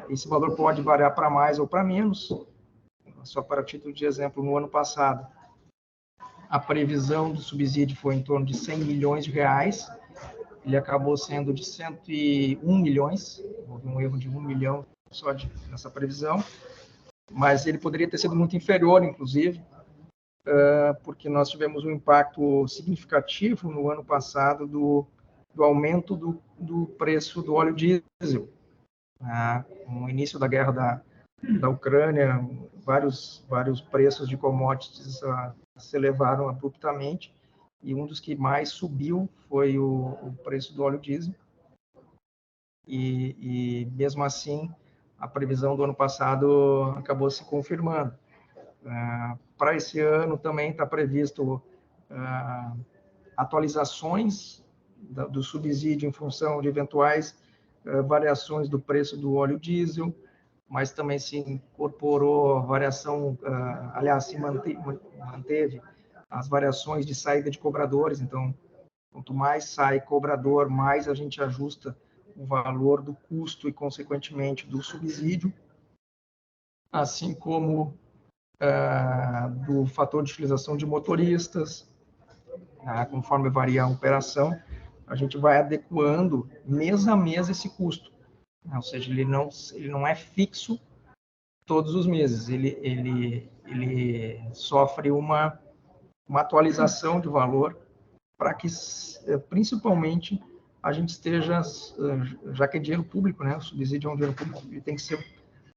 Speaker 4: esse valor pode variar para mais ou para menos. Só para título de exemplo, no ano passado, a previsão do subsídio foi em torno de 100 milhões de reais. Ele acabou sendo de 101 milhões. Houve um erro de 1 milhão só nessa previsão. Mas ele poderia ter sido muito inferior, inclusive, porque nós tivemos um impacto significativo no ano passado do aumento do preço do óleo diesel. No início da guerra da Ucrânia, vários preços de commodities se elevaram abruptamente, e um dos que mais subiu foi o preço do óleo diesel. E mesmo assim, a previsão do ano passado acabou se confirmando. Para esse ano também está previsto atualizações do subsídio em função de eventuais variações do preço do óleo diesel, mas também se incorporou variação, aliás, se manteve as variações de saída de cobradores. Então, quanto mais sai cobrador, mais a gente ajusta o valor do custo e, consequentemente, do subsídio, assim como do fator de utilização de motoristas. Conforme varia a operação, a gente vai adequando mês a mês esse custo. Ou seja, ele não é fixo todos os meses, ele sofre uma atualização de valor para que, principalmente, a gente esteja, já que é dinheiro público, o subsídio é um dinheiro público, ele tem que ser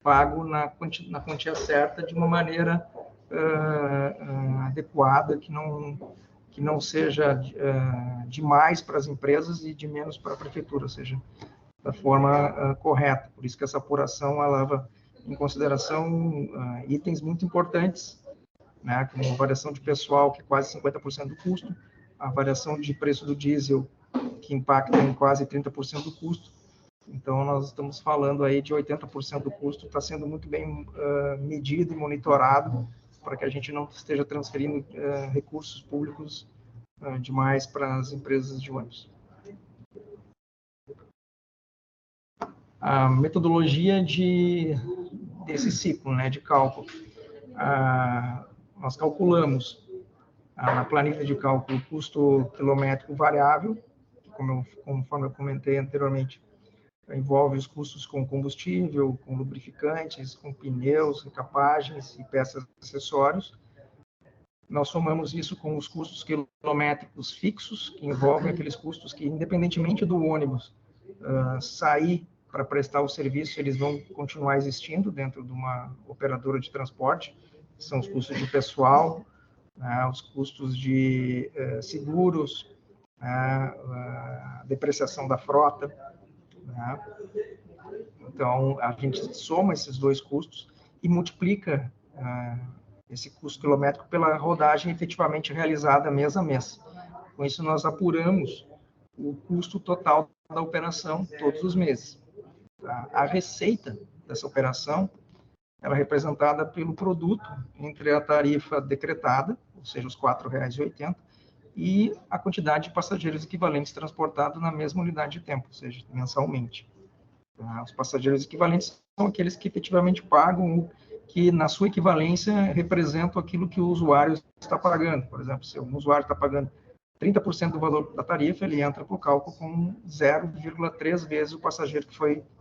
Speaker 4: pago na quantia certa, de uma maneira adequada, que não seja demais para as empresas e de menos para a prefeitura, ou seja, da forma correta. Por isso que essa apuração leva em consideração itens muito importantes né, com uma variação de pessoal que é quase 50% do custo, a variação de preço do diesel, que impacta em quase 30% do custo. Então, nós estamos falando aí de 80% do custo, está sendo muito bem medido e monitorado, para que a gente não esteja transferindo recursos públicos demais para as empresas de ônibus. A metodologia desse ciclo, né, de cálculo. Nós calculamos na planilha de cálculo o custo quilométrico variável, que conforme eu comentei anteriormente, envolve os custos com combustível, com lubrificantes, com pneus, recapagens e peças e acessórios. Nós somamos isso com os custos quilométricos fixos, que envolvem aqueles custos que, independentemente do ônibus sair para prestar o serviço, eles vão continuar existindo dentro de uma operadora de transporte. São os custos de pessoal, os custos de seguros, a depreciação da frota. Então, a gente soma esses dois custos e multiplica esse custo quilométrico pela rodagem efetivamente realizada mês a mês. Com isso, nós apuramos o custo total da operação todos os meses. A receita dessa operação ela é representada pelo produto entre a tarifa decretada, ou seja, os R$ 4,80, e a quantidade de passageiros equivalentes transportados na mesma unidade de tempo, ou seja, mensalmente. Os passageiros equivalentes são aqueles que efetivamente pagam, que na sua equivalência representam aquilo que o usuário está pagando. Por exemplo, se um usuário está pagando 30% do valor da tarifa, ele entra para o cálculo com 0,3 vezes o passageiro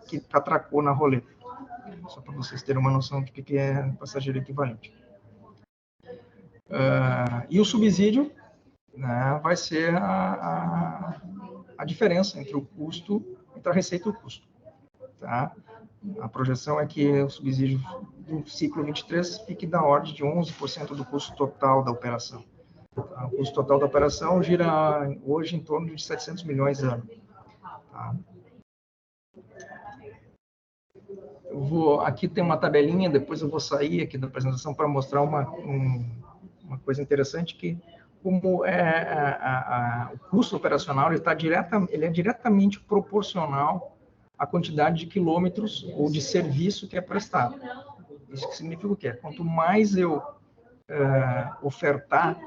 Speaker 4: que atracou na roleta. Só para vocês terem uma noção do que é passageiro equivalente. E o subsídio, né, vai ser a diferença entre o custo, entre a receita e o custo. Tá? A projeção é que o subsídio do ciclo 23 fique da ordem de 11% do custo total da operação. O custo total da operação gira hoje em torno de 700 milhões de anos. Tá? Aqui tem uma tabelinha, depois eu vou sair aqui da apresentação para mostrar uma coisa interessante, que como o custo operacional ele é diretamente proporcional à quantidade de quilômetros ou de serviço que é prestado. Isso que significa o quê? Quanto mais eu ofertar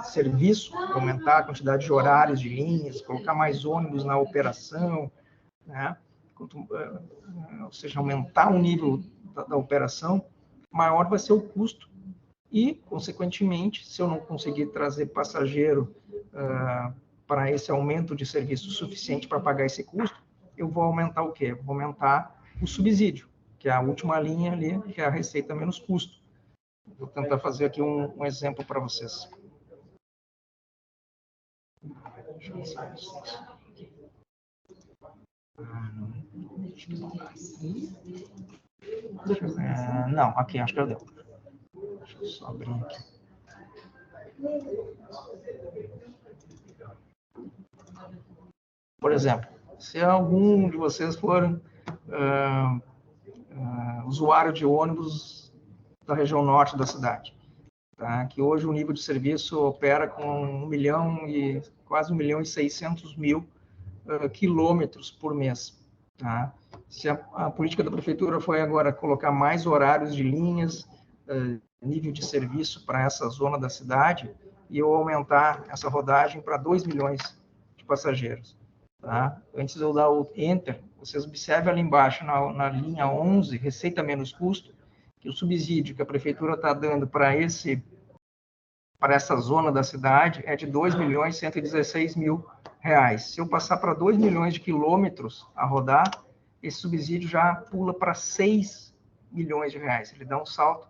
Speaker 4: serviço, aumentar a quantidade de horários de linhas, colocar mais ônibus na operação, né? Ou seja, aumentar o nível da operação, maior vai ser o custo e, consequentemente, se eu não conseguir trazer passageiro para esse aumento de serviço suficiente para pagar esse custo, eu vou aumentar o quê? Vou aumentar o subsídio, que é a última linha ali, que é a receita menos custo. Vou tentar fazer aqui um exemplo para vocês. Deixa eu ver se não, aqui, acho que eu deu. Deixa eu só abrir aqui. Por exemplo, se algum de vocês for usuário de ônibus da região norte da cidade, tá? Que hoje o nível de serviço opera com quase 1.600.000 quilômetros por mês. Tá? Se a política da prefeitura foi agora colocar mais horários de linhas, nível de serviço para essa zona da cidade, e eu aumentar essa rodagem para 2 milhões de passageiros. Tá? Antes de eu dar o Enter, vocês observem ali embaixo, na linha 11, receita menos custo, que o subsídio que a prefeitura está dando para essa zona da cidade é de R$ 2.116.000. Se eu passar para 2 milhões de quilômetros a rodar, esse subsídio já pula para 6 milhões de reais. Ele dá um salto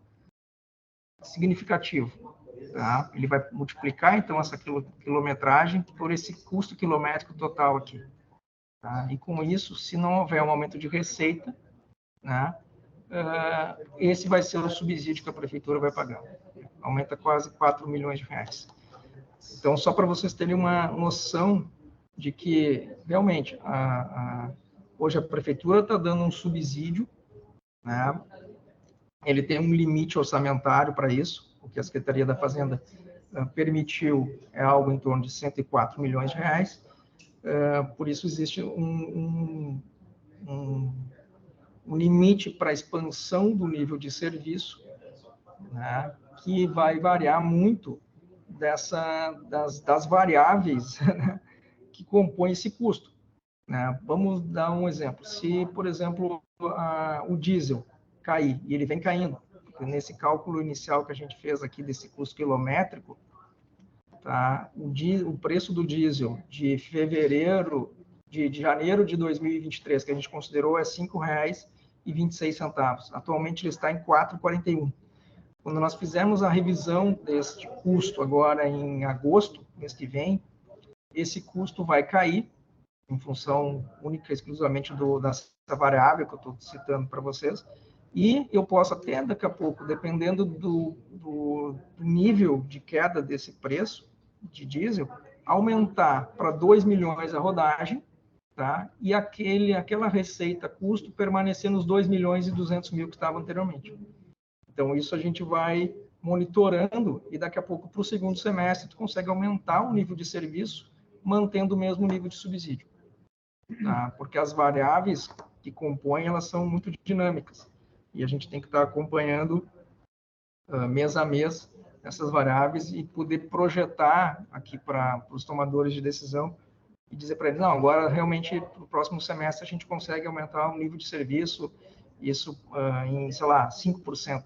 Speaker 4: significativo. Tá? Ele vai multiplicar, então, essa quilometragem por esse custo quilométrico total aqui. Tá? E com isso, se não houver um aumento de receita, né, esse vai ser o subsídio que a prefeitura vai pagar. Aumenta quase 4 milhões de reais. Então, só para vocês terem uma noção de que, realmente, hoje a prefeitura está dando um subsídio, né, ele tem um limite orçamentário para isso, o que a Secretaria da Fazenda permitiu é algo em torno de 104 milhões de reais, por isso existe um limite para a expansão do nível de serviço, né, que vai variar muito das variáveis, né, que compõem esse custo. Né? Vamos dar um exemplo. Se, por exemplo, o diesel cair, e ele vem caindo, nesse cálculo inicial que a gente fez aqui desse custo quilométrico, tá? O preço do diesel de janeiro de 2023, que a gente considerou, é R$ 5,26. Atualmente ele está em R$ 4,41. Quando nós fizermos a revisão deste custo agora em agosto, mês que vem, esse custo vai cair em função única e exclusivamente dessa variável que eu estou citando para vocês, e eu posso até daqui a pouco, dependendo do nível de queda desse preço de diesel, aumentar para 2 milhões a rodagem, tá? E aquela receita custo permanecer nos 2 milhões e 200 mil que estava anteriormente. Então, isso a gente vai monitorando e daqui a pouco, para o segundo semestre, tu consegue aumentar o nível de serviço, mantendo o mesmo nível de subsídio. Tá? Porque as variáveis que compõem, elas são muito dinâmicas. E a gente tem que estar acompanhando mês a mês essas variáveis e poder projetar aqui para os tomadores de decisão e dizer para eles, não, agora realmente no próximo semestre a gente consegue aumentar o nível de serviço, isso em, sei lá, 5%,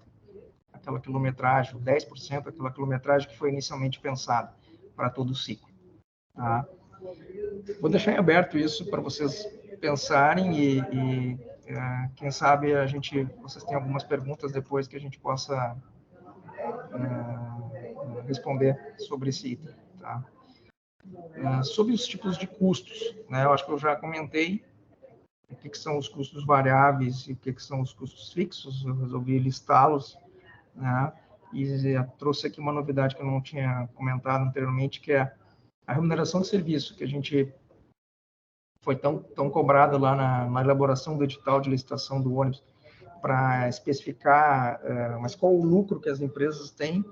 Speaker 4: aquela quilometragem, 10%, aquela quilometragem que foi inicialmente pensada para todo o ciclo. Tá? Vou deixar em aberto isso para vocês pensarem e quem sabe vocês têm algumas perguntas depois que a gente possa responder sobre esse item. Tá? Sobre os tipos de custos, né? Eu acho que eu já comentei o que são os custos variáveis e o que são os custos fixos, eu resolvi listá-los, né? E trouxe aqui uma novidade que eu não tinha comentado anteriormente, que é a remuneração de serviço, que a gente foi tão cobrada lá na elaboração do edital de licitação do ônibus, para especificar, mas qual o lucro que as empresas têm,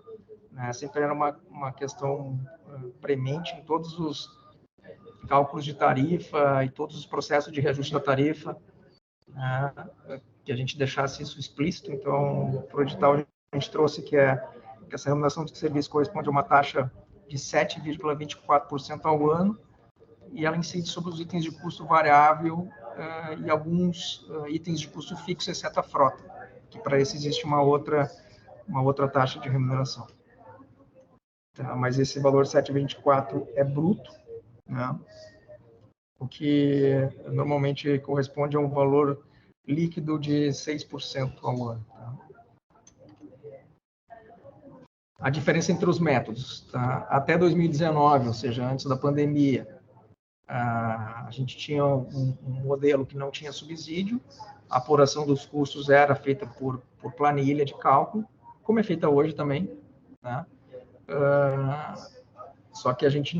Speaker 4: né? Sempre era uma questão premente em todos os cálculos de tarifa e todos os processos de reajuste da tarifa, né? Que a gente deixasse isso explícito. Então, para o edital, a gente trouxe que essa remuneração de serviço corresponde a uma taxa de 7,24% ao ano, e ela incide sobre os itens de custo variável e alguns itens de custo fixo, exceto a frota, que para esse existe uma outra taxa de remuneração. Tá? Mas esse valor 7,24 é bruto, né? O que normalmente corresponde a um valor líquido de 6% ao ano. Tá? A diferença entre os métodos. Tá? Até 2019, ou seja, antes da pandemia, a gente tinha um modelo que não tinha subsídio, a apuração dos custos era feita por planilha de cálculo, como é feita hoje também, né? Só que a gente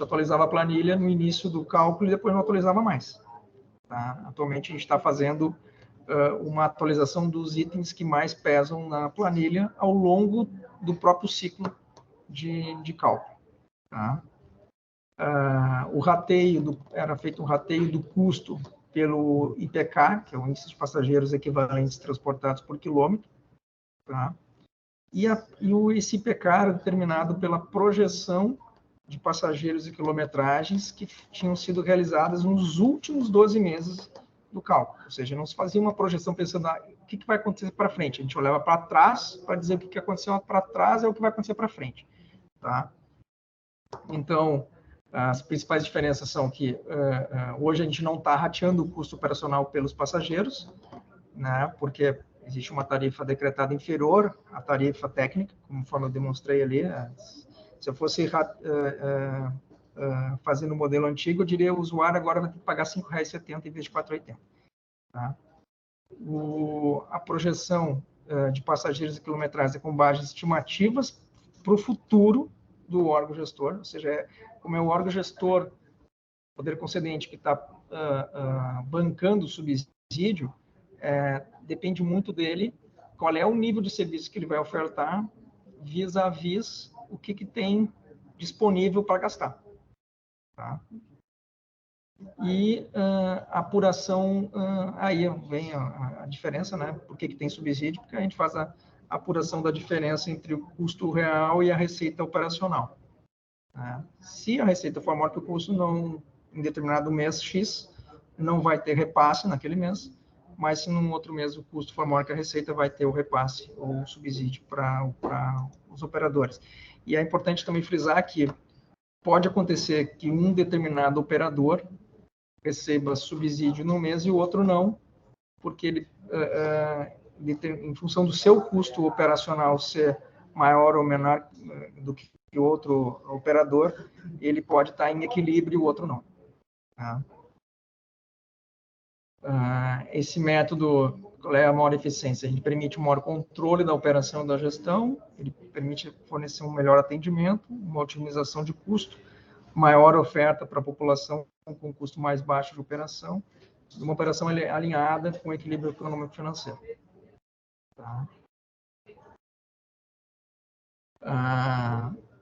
Speaker 4: atualizava a planilha no início do cálculo e depois não atualizava mais. Tá? Atualmente a gente está fazendo uma atualização dos itens que mais pesam na planilha ao longo do próprio ciclo de cálculo. Tá? Era feito um rateio do custo pelo IPK, que é o Índice de Passageiros Equivalentes Transportados por Quilômetro, tá? E esse IPK era determinado pela projeção de passageiros e quilometragens que tinham sido realizadas nos últimos 12 meses do cálculo. Ou seja, não se fazia uma projeção pensando o que vai acontecer para frente. A gente olhava para trás para dizer o que aconteceu para trás é o que vai acontecer para frente. Tá? Então, as principais diferenças são que hoje a gente não está rateando o custo operacional pelos passageiros, né, porque existe uma tarifa decretada inferior à tarifa técnica, conforme eu demonstrei ali. Se eu fosse fazendo o modelo antigo, eu diria que o usuário agora vai ter que pagar R$ 5,70 em vez de R$ 4,80. Tá? A projeção de passageiros e quilometragem é com bases estimativas para o futuro do órgão gestor, ou seja, como é o órgão gestor, poder concedente, que está bancando o subsídio, depende muito dele qual é o nível de serviço que ele vai ofertar vis-à-vis o que tem disponível para gastar. Tá? E a apuração, aí vem a diferença, né? Por que tem subsídio? Porque a gente faz a apuração da diferença entre o custo real e a receita operacional. Né? Se a receita for maior que o custo, não, em determinado mês X, não vai ter repasse naquele mês, mas se num outro mês o custo for maior que a receita, vai ter o repasse ou o subsídio para os operadores. E é importante também frisar que pode acontecer que um determinado operador receba subsídio no mês e o outro não, porque ele, em função do seu custo operacional ser maior ou menor do que o outro operador, ele pode estar em equilíbrio e o outro não. Tá? Esse método, qual é a maior eficiência? Ele permite um maior controle da operação e da gestão, ele permite fornecer um melhor atendimento, uma otimização de custo, maior oferta para a população com custo mais baixo de operação, uma operação alinhada com o equilíbrio econômico-financeiro. Tá?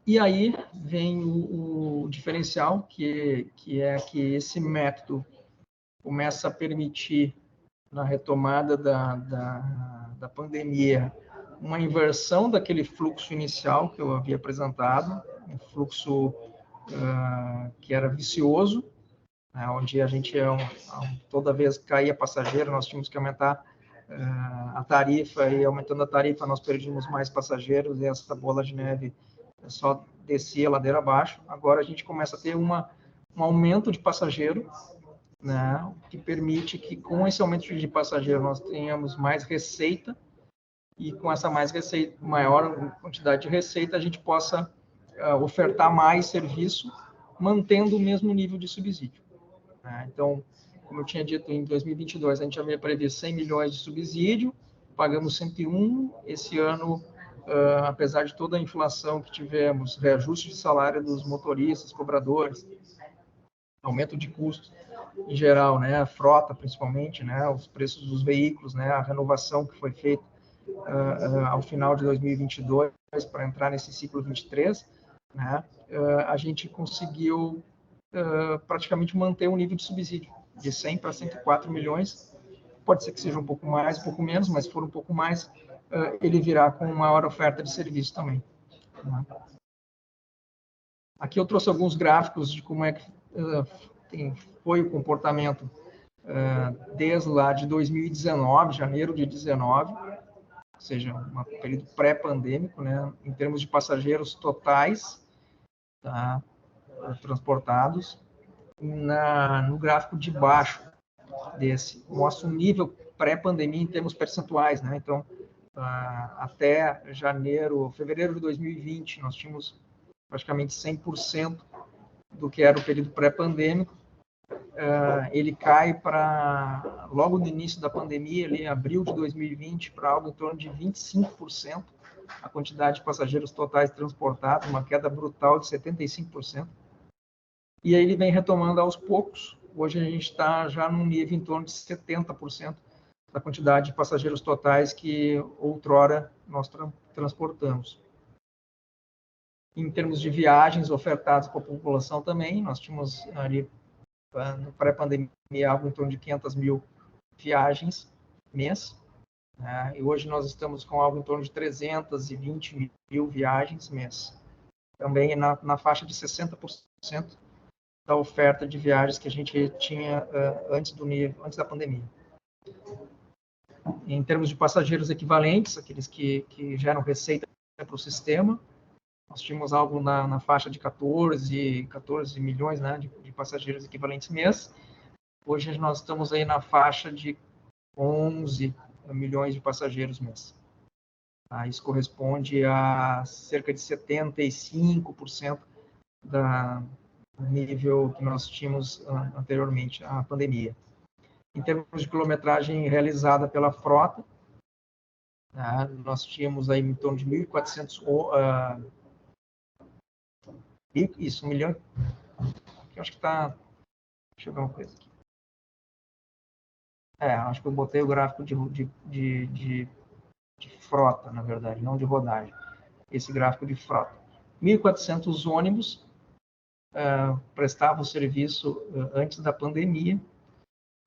Speaker 4: E aí vem o diferencial, que é que esse método começa a permitir, na retomada da pandemia, uma inversão daquele fluxo inicial que eu havia apresentado, um fluxo que era vicioso, né, onde a gente, toda vez que caía passageiro, nós tínhamos que aumentar a tarifa, e aumentando a tarifa nós perdíamos mais passageiros, e essa bola de neve só descia ladeira abaixo. Agora a gente começa a ter um aumento de passageiro, né, que permite que com esse aumento de passageiro nós tenhamos mais receita, e com essa maior quantidade de receita a gente possa ofertar mais serviço, mantendo o mesmo nível de subsídio. Então, como eu tinha dito, em 2022 a gente havia previsto 100 milhões de subsídio, pagamos 101. Esse ano, apesar de toda a inflação que tivemos, reajuste de salário dos motoristas, cobradores, aumento de custos em geral, né, a frota principalmente, né, os preços dos veículos, né, a renovação que foi feita ao final de 2022 para entrar nesse ciclo 23, né, a gente conseguiu praticamente manter o nível de subsídio de 100 para 104 milhões. Pode ser que seja um pouco mais, um pouco menos, mas se for um pouco mais, ele virá com maior oferta de serviço também. Né? Aqui eu trouxe alguns gráficos de como é que foi o comportamento desde lá de 2019, janeiro de 2019, ou seja, um período pré-pandêmico, né, em termos de passageiros totais, tá, transportados. No gráfico de baixo desse, mostra o nível pré-pandemia em termos percentuais, né? Então, até fevereiro de 2020, nós tínhamos praticamente 100% do que era o período pré-pandêmico. Ele cai para, logo no início da pandemia, ali, em abril de 2020, para algo em torno de 25%, a quantidade de passageiros totais transportados, uma queda brutal de 75%. E aí ele vem retomando aos poucos. Hoje a gente está já num nível em torno de 70% da quantidade de passageiros totais que outrora nós transportamos. Em termos de viagens ofertadas para a população também, nós tínhamos ali, no pré-pandemia, algo em torno de 500 mil viagens mês, né? E hoje nós estamos com algo em torno de 320 mil viagens mês. Também na faixa de 60% da oferta de viagens que a gente tinha antes da pandemia. Em termos de passageiros equivalentes, aqueles que geram receita para o sistema, nós tínhamos algo na faixa de 14 milhões, né, de passageiros equivalentes mês. Hoje nós estamos aí na faixa de 11 milhões de passageiros mês. Isso corresponde a cerca de 75% do nível que nós tínhamos anteriormente à pandemia. Em termos de quilometragem realizada pela frota, nós tínhamos aí em torno de 1.400, 1 milhão, eu acho que está, deixa eu ver uma coisa aqui. Acho que eu botei o gráfico de frota, na verdade, não de rodagem. Esse gráfico de frota. 1.400 ônibus prestavam serviço antes da pandemia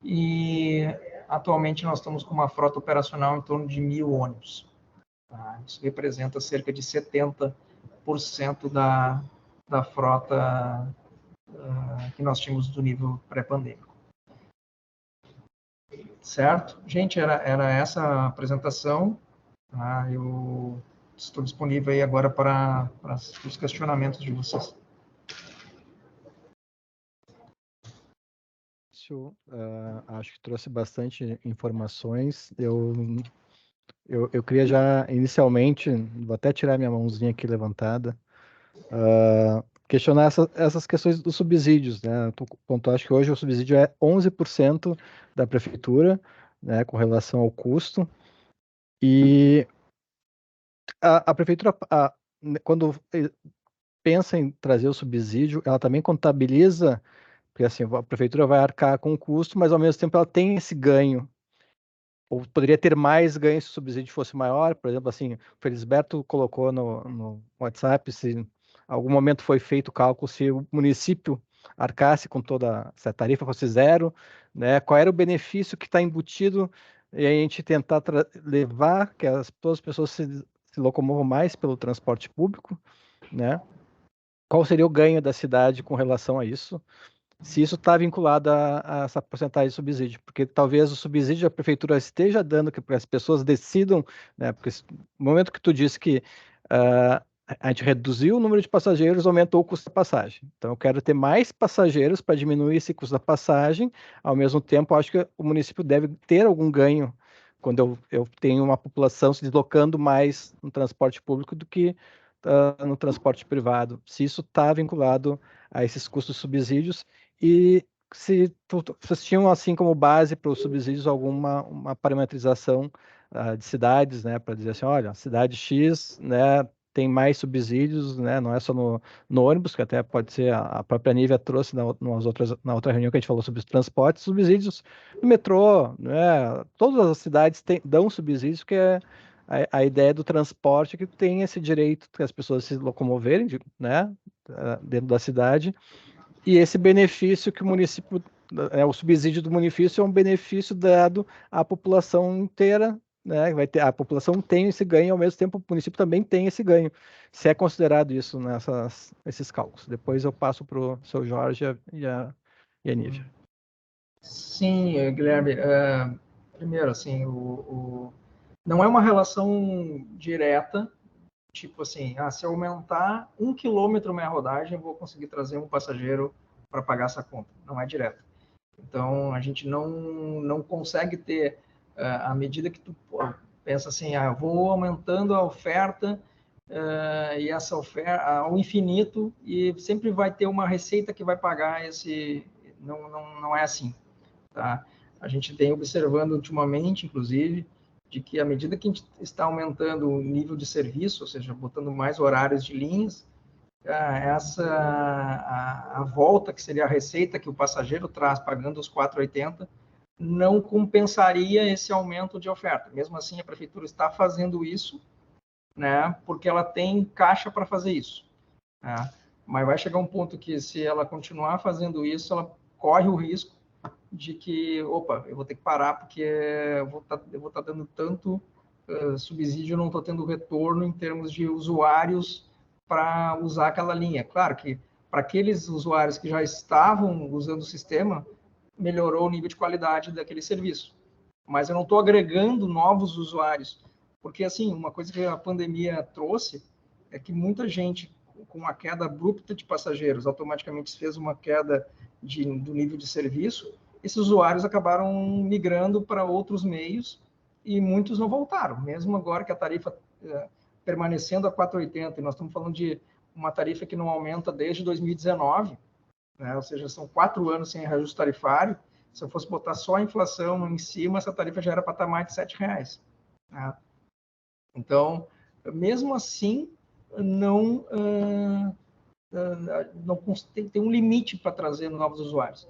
Speaker 4: e atualmente nós estamos com uma frota operacional em torno de 1.000 ônibus. Tá? Isso representa cerca de 70% da frota que nós tínhamos do nível pré-pandêmico. Certo? Gente, era essa a apresentação. Tá? Eu estou disponível aí agora para os questionamentos de vocês.
Speaker 1: Acho que trouxe bastante informações. Eu queria já, inicialmente, vou até tirar minha mãozinha aqui levantada, questionar essas questões dos subsídios, né? Tu acho que hoje o subsídio é 11% da prefeitura, né, com relação ao custo, e a prefeitura, quando pensa em trazer o subsídio, ela também contabiliza, porque assim, a prefeitura vai arcar com o custo, mas ao mesmo tempo ela tem esse ganho, ou poderia ter mais ganho se o subsídio fosse maior. Por exemplo, assim, o Felisberto colocou no WhatsApp se em algum momento foi feito o cálculo se o município arcasse com toda essa tarifa, fosse zero, né? Qual era o benefício que está embutido e a gente tentar levar que todas as pessoas se locomovam mais pelo transporte público, né? Qual seria o ganho da cidade com relação a isso? Se isso está vinculado a essa porcentagem de subsídio, porque talvez o subsídio a prefeitura esteja dando que as pessoas decidam, né? Porque no momento que tu disse que a gente reduziu o número de passageiros, aumentou o custo da passagem. Então, eu quero ter mais passageiros para diminuir esse custo da passagem. Ao mesmo tempo, acho que o município deve ter algum ganho quando eu tenho uma população se deslocando mais no transporte público do que no transporte privado. Se isso está vinculado a esses custos subsídios, e se vocês tinham assim como base para os subsídios uma parametrização de cidades, né, para dizer assim, olha, a cidade X, né, tem mais subsídios, né, não é só no ônibus, que até pode ser a própria Nívia trouxe na outra reunião que a gente falou sobre os transportes, subsídios no metrô, né, todas as cidades dão subsídios, que é a ideia do transporte, que tem esse direito que as pessoas se locomoverem, né, dentro da cidade. E esse benefício que o município, o subsídio do município é um benefício dado à população inteira, né? A população tem esse ganho, ao mesmo tempo o município também tem esse ganho. Se é considerado isso nesses cálculos. Depois eu passo para o seu Jorge e a Nívia.
Speaker 4: Sim, Guilherme. Primeiro, assim, não é uma relação direta. Tipo assim, se eu aumentar 1 quilômetro minha rodagem, eu vou conseguir trazer um passageiro para pagar essa conta. Não é direto. Então, a gente não consegue ter, à medida que tu pensa assim, eu vou aumentando a oferta, e essa oferta ao infinito, e sempre vai ter uma receita que vai pagar esse... Não é assim. Tá? A gente tem observando ultimamente, inclusive, de que à medida que a gente está aumentando o nível de serviço, ou seja, botando mais horários de linhas, a volta, que seria a receita que o passageiro traz pagando os 4,80, não compensaria esse aumento de oferta. Mesmo assim, a prefeitura está fazendo isso, né, porque ela tem caixa para fazer isso. Né? Mas vai chegar um ponto que, se ela continuar fazendo isso, ela corre o risco de que, eu vou ter que parar porque eu vou estar dando tanto subsídio, eu não estou tendo retorno em termos de usuários para usar aquela linha. Claro que para aqueles usuários que já estavam usando o sistema, melhorou o nível de qualidade daquele serviço. Mas eu não estou agregando novos usuários, porque assim, uma coisa que a pandemia trouxe é que muita gente, com a queda abrupta de passageiros, automaticamente fez uma queda do nível de serviço. Esses usuários acabaram migrando para outros meios e muitos não voltaram, mesmo agora que a tarifa permanecendo a 4,80, e nós estamos falando de uma tarifa que não aumenta desde 2019, né? Ou seja, são 4 anos sem reajuste tarifário. Se eu fosse botar só a inflação em cima, essa tarifa já era para estar mais de R$7. Né? Então, mesmo assim, não tem um limite para trazer novos usuários.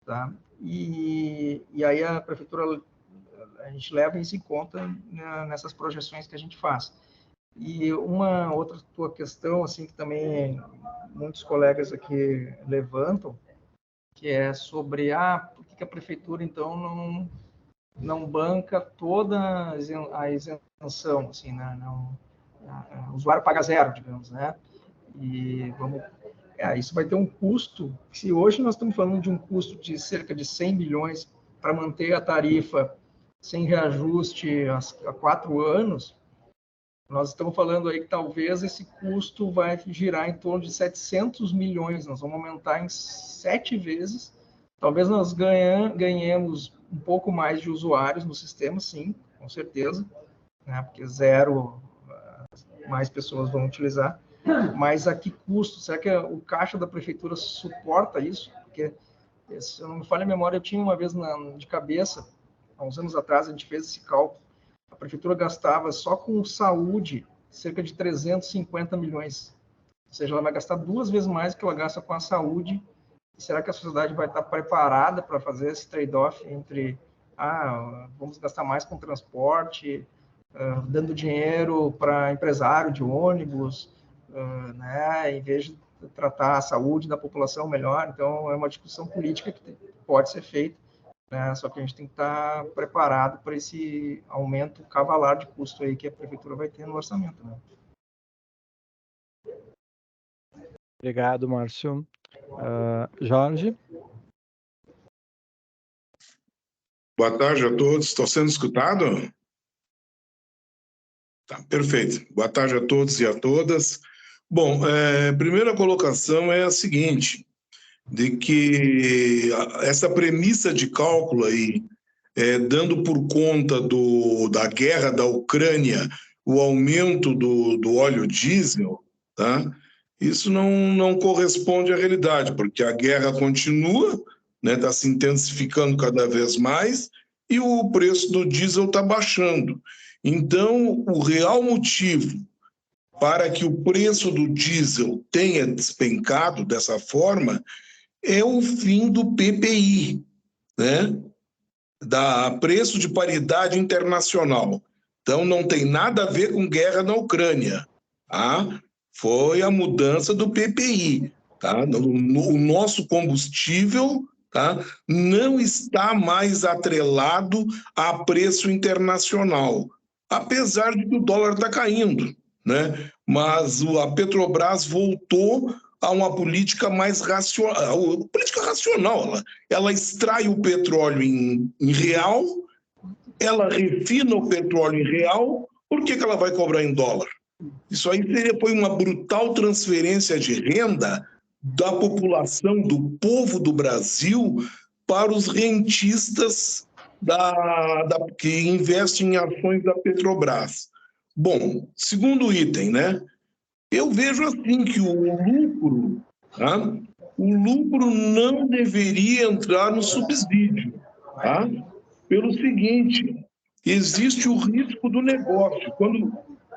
Speaker 4: Tá? E aí a prefeitura a gente leva isso em conta nessas projeções que a gente faz. E uma outra tua questão, assim, que também muitos colegas aqui levantam, que é sobre, por que a prefeitura, então, não banca toda a isenção, assim, né? O usuário paga zero, digamos, né? E isso vai ter um custo. Se hoje nós estamos falando de um custo de cerca de 100 milhões para manter a tarifa sem reajuste há 4 anos, nós estamos falando aí que talvez esse custo vai girar em torno de 700 milhões. Nós vamos aumentar em 7 vezes. Talvez nós ganhemos um pouco mais de usuários no sistema, sim, com certeza, né? Porque zero mais pessoas vão utilizar. Mas a que custo? Será que o caixa da prefeitura suporta isso? Porque, se eu não me falho a memória, eu tinha uma vez de cabeça, há uns anos atrás, a gente fez esse cálculo. A prefeitura gastava só com saúde cerca de 350 milhões. Ou seja, ela vai gastar 2 vezes mais do que ela gasta com a saúde. E será que a sociedade vai estar preparada para fazer esse trade-off entre vamos gastar mais com transporte, dando dinheiro para empresário de ônibus, né, em vez de tratar a saúde da população melhor? Então, é uma discussão política que pode ser feita, né, só que a gente tem que estar preparado para esse aumento cavalar de custo aí que a prefeitura vai ter no orçamento, né?
Speaker 1: Obrigado, Márcio. Jorge?
Speaker 6: Boa tarde a todos. Estou sendo escutado? Tá, perfeito. Boa tarde a todos e a todas. Bom, a primeira colocação é a seguinte, de que essa premissa de cálculo aí, dando por conta da guerra da Ucrânia, o aumento do óleo diesel, tá? Isso não corresponde à realidade, porque a guerra continua, né, está se intensificando cada vez mais e o preço do diesel está baixando. Então, o real motivo para que o preço do diesel tenha despencado dessa forma é o fim do PPI, né? Da preço de paridade internacional. Então, não tem nada a ver com guerra na Ucrânia, tá? Foi a mudança do PPI, tá? O nosso combustível, tá, não está mais atrelado a preço internacional, apesar de que o dólar está caindo, né? Mas a Petrobras voltou a uma política mais racional. Política racional, ela extrai o petróleo em real, ela refina o petróleo em real, por que ela vai cobrar em dólar? Isso aí foi uma brutal transferência de renda da população, do povo do Brasil, para os rentistas que investem em ações da Petrobras. Bom, segundo item, né? Eu vejo assim que o lucro não deveria entrar no subsídio, tá? Pelo seguinte, existe o risco do negócio. Quando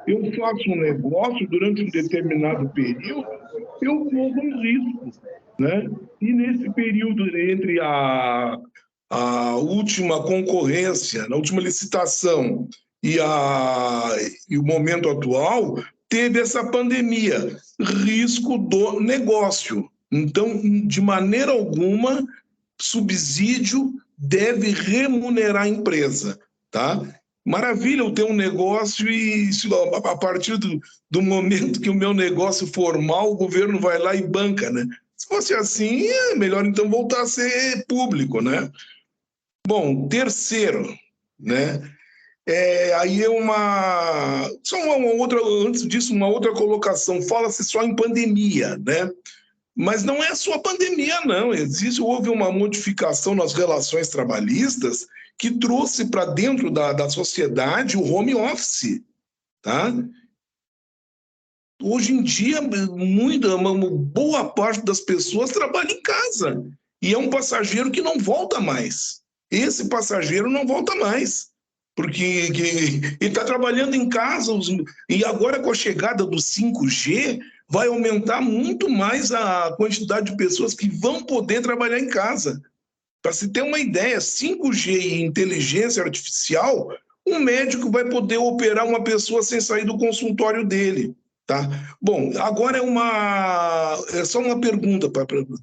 Speaker 6: eu faço um negócio durante um determinado período, eu corro um risco, né? E nesse período entre a última concorrência, na última licitação e o momento atual, teve essa pandemia, risco do negócio. Então, de maneira alguma, subsídio deve remunerar a empresa, tá? Maravilha eu ter um negócio e a partir do momento que o meu negócio for mal, o governo vai lá e banca, né? Se fosse assim, é melhor então voltar a ser público, né? Bom, terceiro, né? Aí antes disso, uma outra colocação, fala-se só em pandemia, né? Mas não é só a pandemia, não. Houve uma modificação nas relações trabalhistas que trouxe para dentro da sociedade o home office, tá? Hoje em dia, uma boa parte das pessoas trabalha em casa e é um passageiro que não volta mais. Esse passageiro não volta mais, porque ele está trabalhando em casa e agora com a chegada do 5G vai aumentar muito mais a quantidade de pessoas que vão poder trabalhar em casa. Para se ter uma ideia, 5G e inteligência artificial, um médico vai poder operar uma pessoa sem sair do consultório dele. Tá? Bom, agora é só uma pergunta,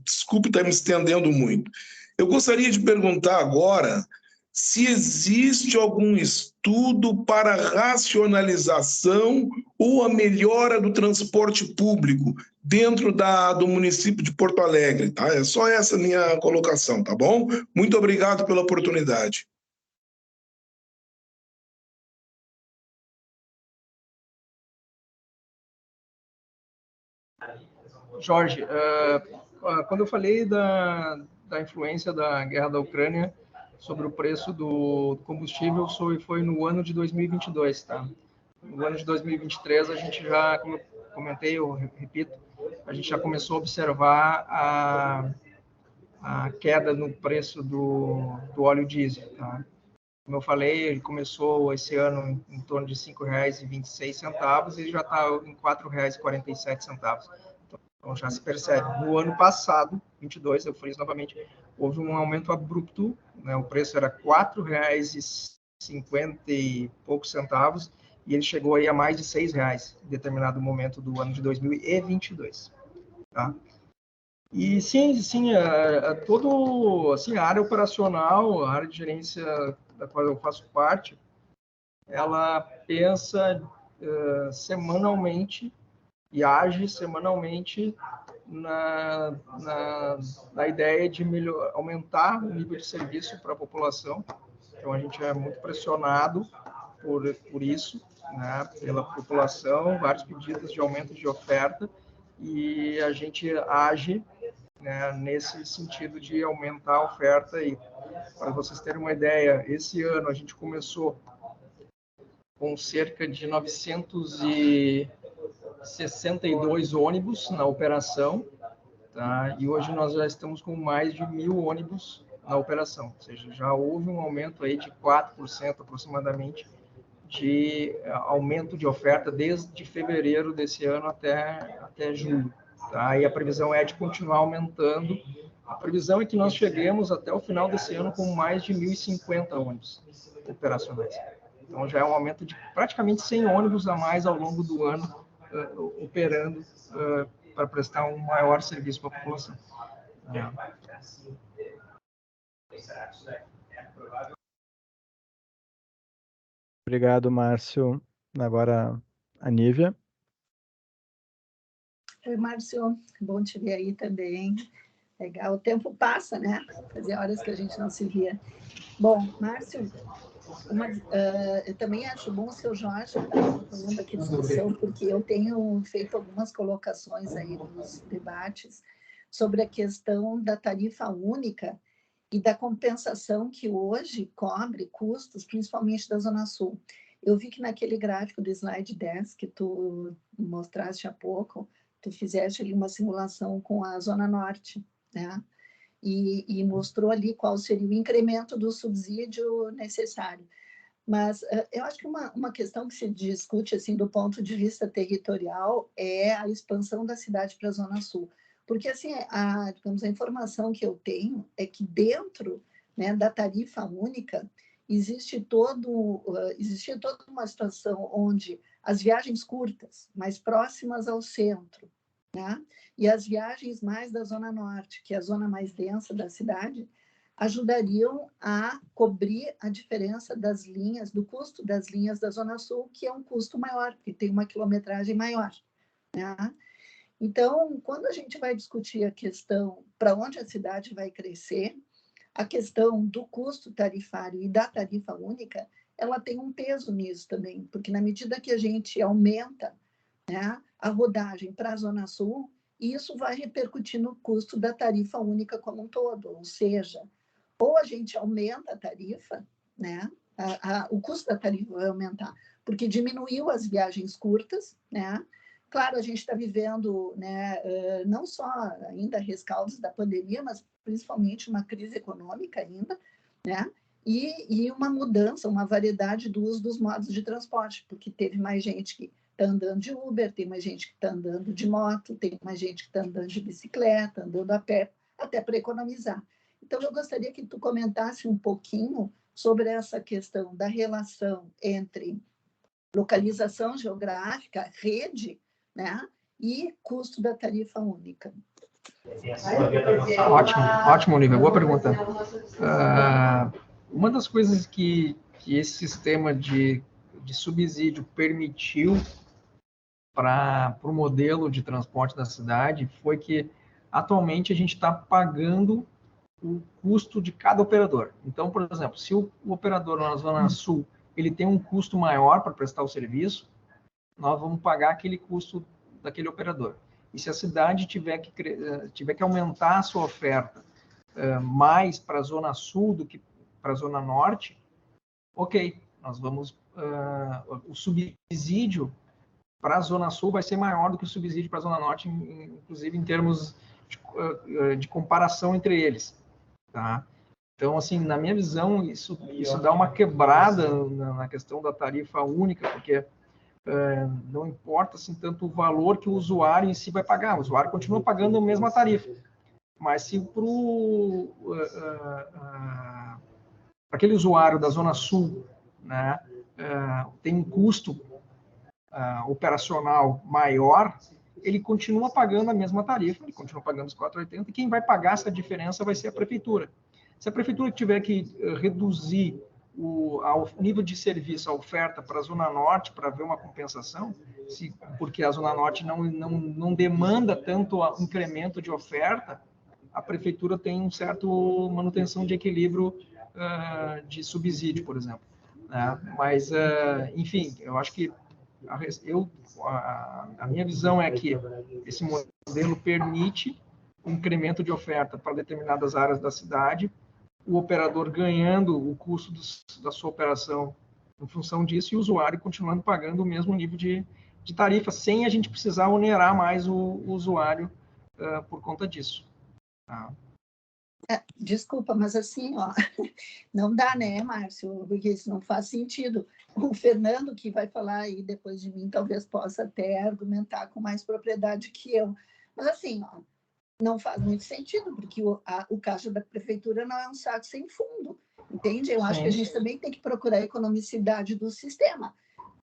Speaker 6: desculpe estar me estendendo muito. Eu gostaria de perguntar agora se existe algum estudo para racionalização ou a melhora do transporte público dentro do município de Porto Alegre. Tá? É só essa minha colocação, tá bom? Muito obrigado pela oportunidade.
Speaker 4: Jorge, quando eu falei da influência da guerra da Ucrânia sobre o preço do combustível, foi no ano de 2022, tá? No ano de 2023, a gente já, como eu comentei, eu repito, a gente já começou a observar a queda no preço do óleo diesel, tá? Como eu falei, ele começou esse ano em torno de R$ 5,26 e já está em R$ 4,47. Então, já se percebe. No ano passado, 22, eu friso novamente, houve um aumento abrupto, né? O preço era R$ 4,50 e poucos centavos, e ele chegou aí a mais de R$ 6 em determinado momento do ano de 2022. Tá? E sim, a área operacional, a área de gerência da qual eu faço parte, ela pensa semanalmente e age semanalmente na ideia de aumentar o nível de serviço para a população. Então, a gente é muito pressionado por isso, né, pela população, vários pedidos de aumento de oferta, e a gente age, né, nesse sentido de aumentar a oferta. E, para vocês terem uma ideia, esse ano a gente começou com cerca de 962 ônibus na operação, tá? E hoje nós já estamos com mais de 1.000 ônibus na operação, ou seja, já houve um aumento aí de 4% aproximadamente de aumento de oferta desde fevereiro desse ano até julho. Tá? E a previsão é de continuar aumentando. A previsão é que nós cheguemos até o final desse ano com mais de 1.050 ônibus operacionais. Então, já é um aumento de praticamente 100 ônibus a mais ao longo do ano, operando para prestar um maior serviço para a população.
Speaker 1: Obrigado, Márcio. Agora, a Nívia.
Speaker 7: Oi, Márcio. Bom te ver aí também. Legal. O tempo passa, né? Fazia horas que a gente não se via. Bom, Márcio, eu também acho bom o seu Jorge estar falando aqui de discussão, porque eu tenho feito algumas colocações aí nos debates sobre a questão da tarifa única e da compensação que hoje cobre custos, principalmente da Zona Sul. Eu vi que naquele gráfico do slide 10 que tu mostraste há pouco, tu fizeste ali uma simulação com a Zona Norte, né? E mostrou ali qual seria o incremento do subsídio necessário. Mas eu acho que uma questão que se discute assim, do ponto de vista territorial é a expansão da cidade para a Zona Sul. Porque assim, digamos, a informação que eu tenho é que dentro, né, da tarifa única existia toda uma situação onde as viagens curtas, mais próximas ao centro, né, e as viagens mais da Zona Norte, que é a zona mais densa da cidade, ajudariam a cobrir a diferença das linhas, do custo das linhas da Zona Sul, que é um custo maior, porque tem uma quilometragem maior, né? Então, quando a gente vai discutir a questão para onde a cidade vai crescer, a questão do custo tarifário e da tarifa única, ela tem um peso nisso também, porque na medida que a gente aumenta, né, a rodagem para a Zona Sul, isso vai repercutir no custo da tarifa única como um todo, ou seja, ou a gente aumenta a tarifa, né, o custo da tarifa vai aumentar, porque diminuiu as viagens curtas, né? Claro, a gente está vivendo, né, não só ainda rescaldos da pandemia, mas principalmente uma crise econômica ainda, né? E uma mudança, uma variedade do uso dos modos de transporte, porque teve mais gente que está andando de Uber, tem mais gente que está andando de moto, tem mais gente que está andando de bicicleta, andando a pé, até para economizar. Então, eu gostaria que tu comentasse um pouquinho sobre essa questão da relação entre localização geográfica, rede, né, e custo da tarifa única.
Speaker 4: Ótimo, Olivia, boa pergunta. Uma das coisas que esse sistema de subsídio permitiu para o modelo de transporte da cidade foi que, atualmente, a gente está pagando o custo de cada operador. Então, por exemplo, se o operador na Zona Sul ele tem um custo maior para prestar o serviço, nós vamos pagar aquele custo daquele operador. E se a cidade tiver que aumentar a sua oferta mais para a Zona Sul do que para a Zona Norte, ok, nós vamos... o subsídio para a Zona Sul vai ser maior do que o subsídio para a Zona Norte, inclusive em termos de comparação entre eles. Tá? Então, assim, na minha visão, isso dá uma quebrada na questão da tarifa única, porque não importa assim, tanto o valor que o usuário em si vai pagar, o usuário continua pagando a mesma tarifa. Mas se para aquele usuário da Zona Sul, né, tem um custo operacional maior, ele continua pagando a mesma tarifa, ele continua pagando os 4,80, e quem vai pagar essa diferença vai ser a prefeitura. Se a prefeitura tiver que reduzir ao nível de serviço, a oferta para a Zona Norte, para ver uma compensação, porque a Zona Norte não demanda tanto incremento de oferta, a prefeitura tem um certo manutenção de equilíbrio de subsídio, por exemplo. Né? Mas, enfim, eu acho que a minha visão é que esse modelo permite um incremento de oferta para determinadas áreas da cidade, o operador ganhando o custo da sua operação em função disso e o usuário continuando pagando o mesmo nível de tarifa, sem a gente precisar onerar mais o usuário por conta disso. Tá?
Speaker 7: Desculpa, mas assim, ó, não dá, né, Márcio? Porque isso não faz sentido. O Fernando, que vai falar aí depois de mim, talvez possa até argumentar com mais propriedade que eu. Mas assim, ó, não faz muito sentido, porque o caixa da prefeitura não é um saco sem fundo, entende? Eu acho que a gente também tem que procurar a economicidade do sistema.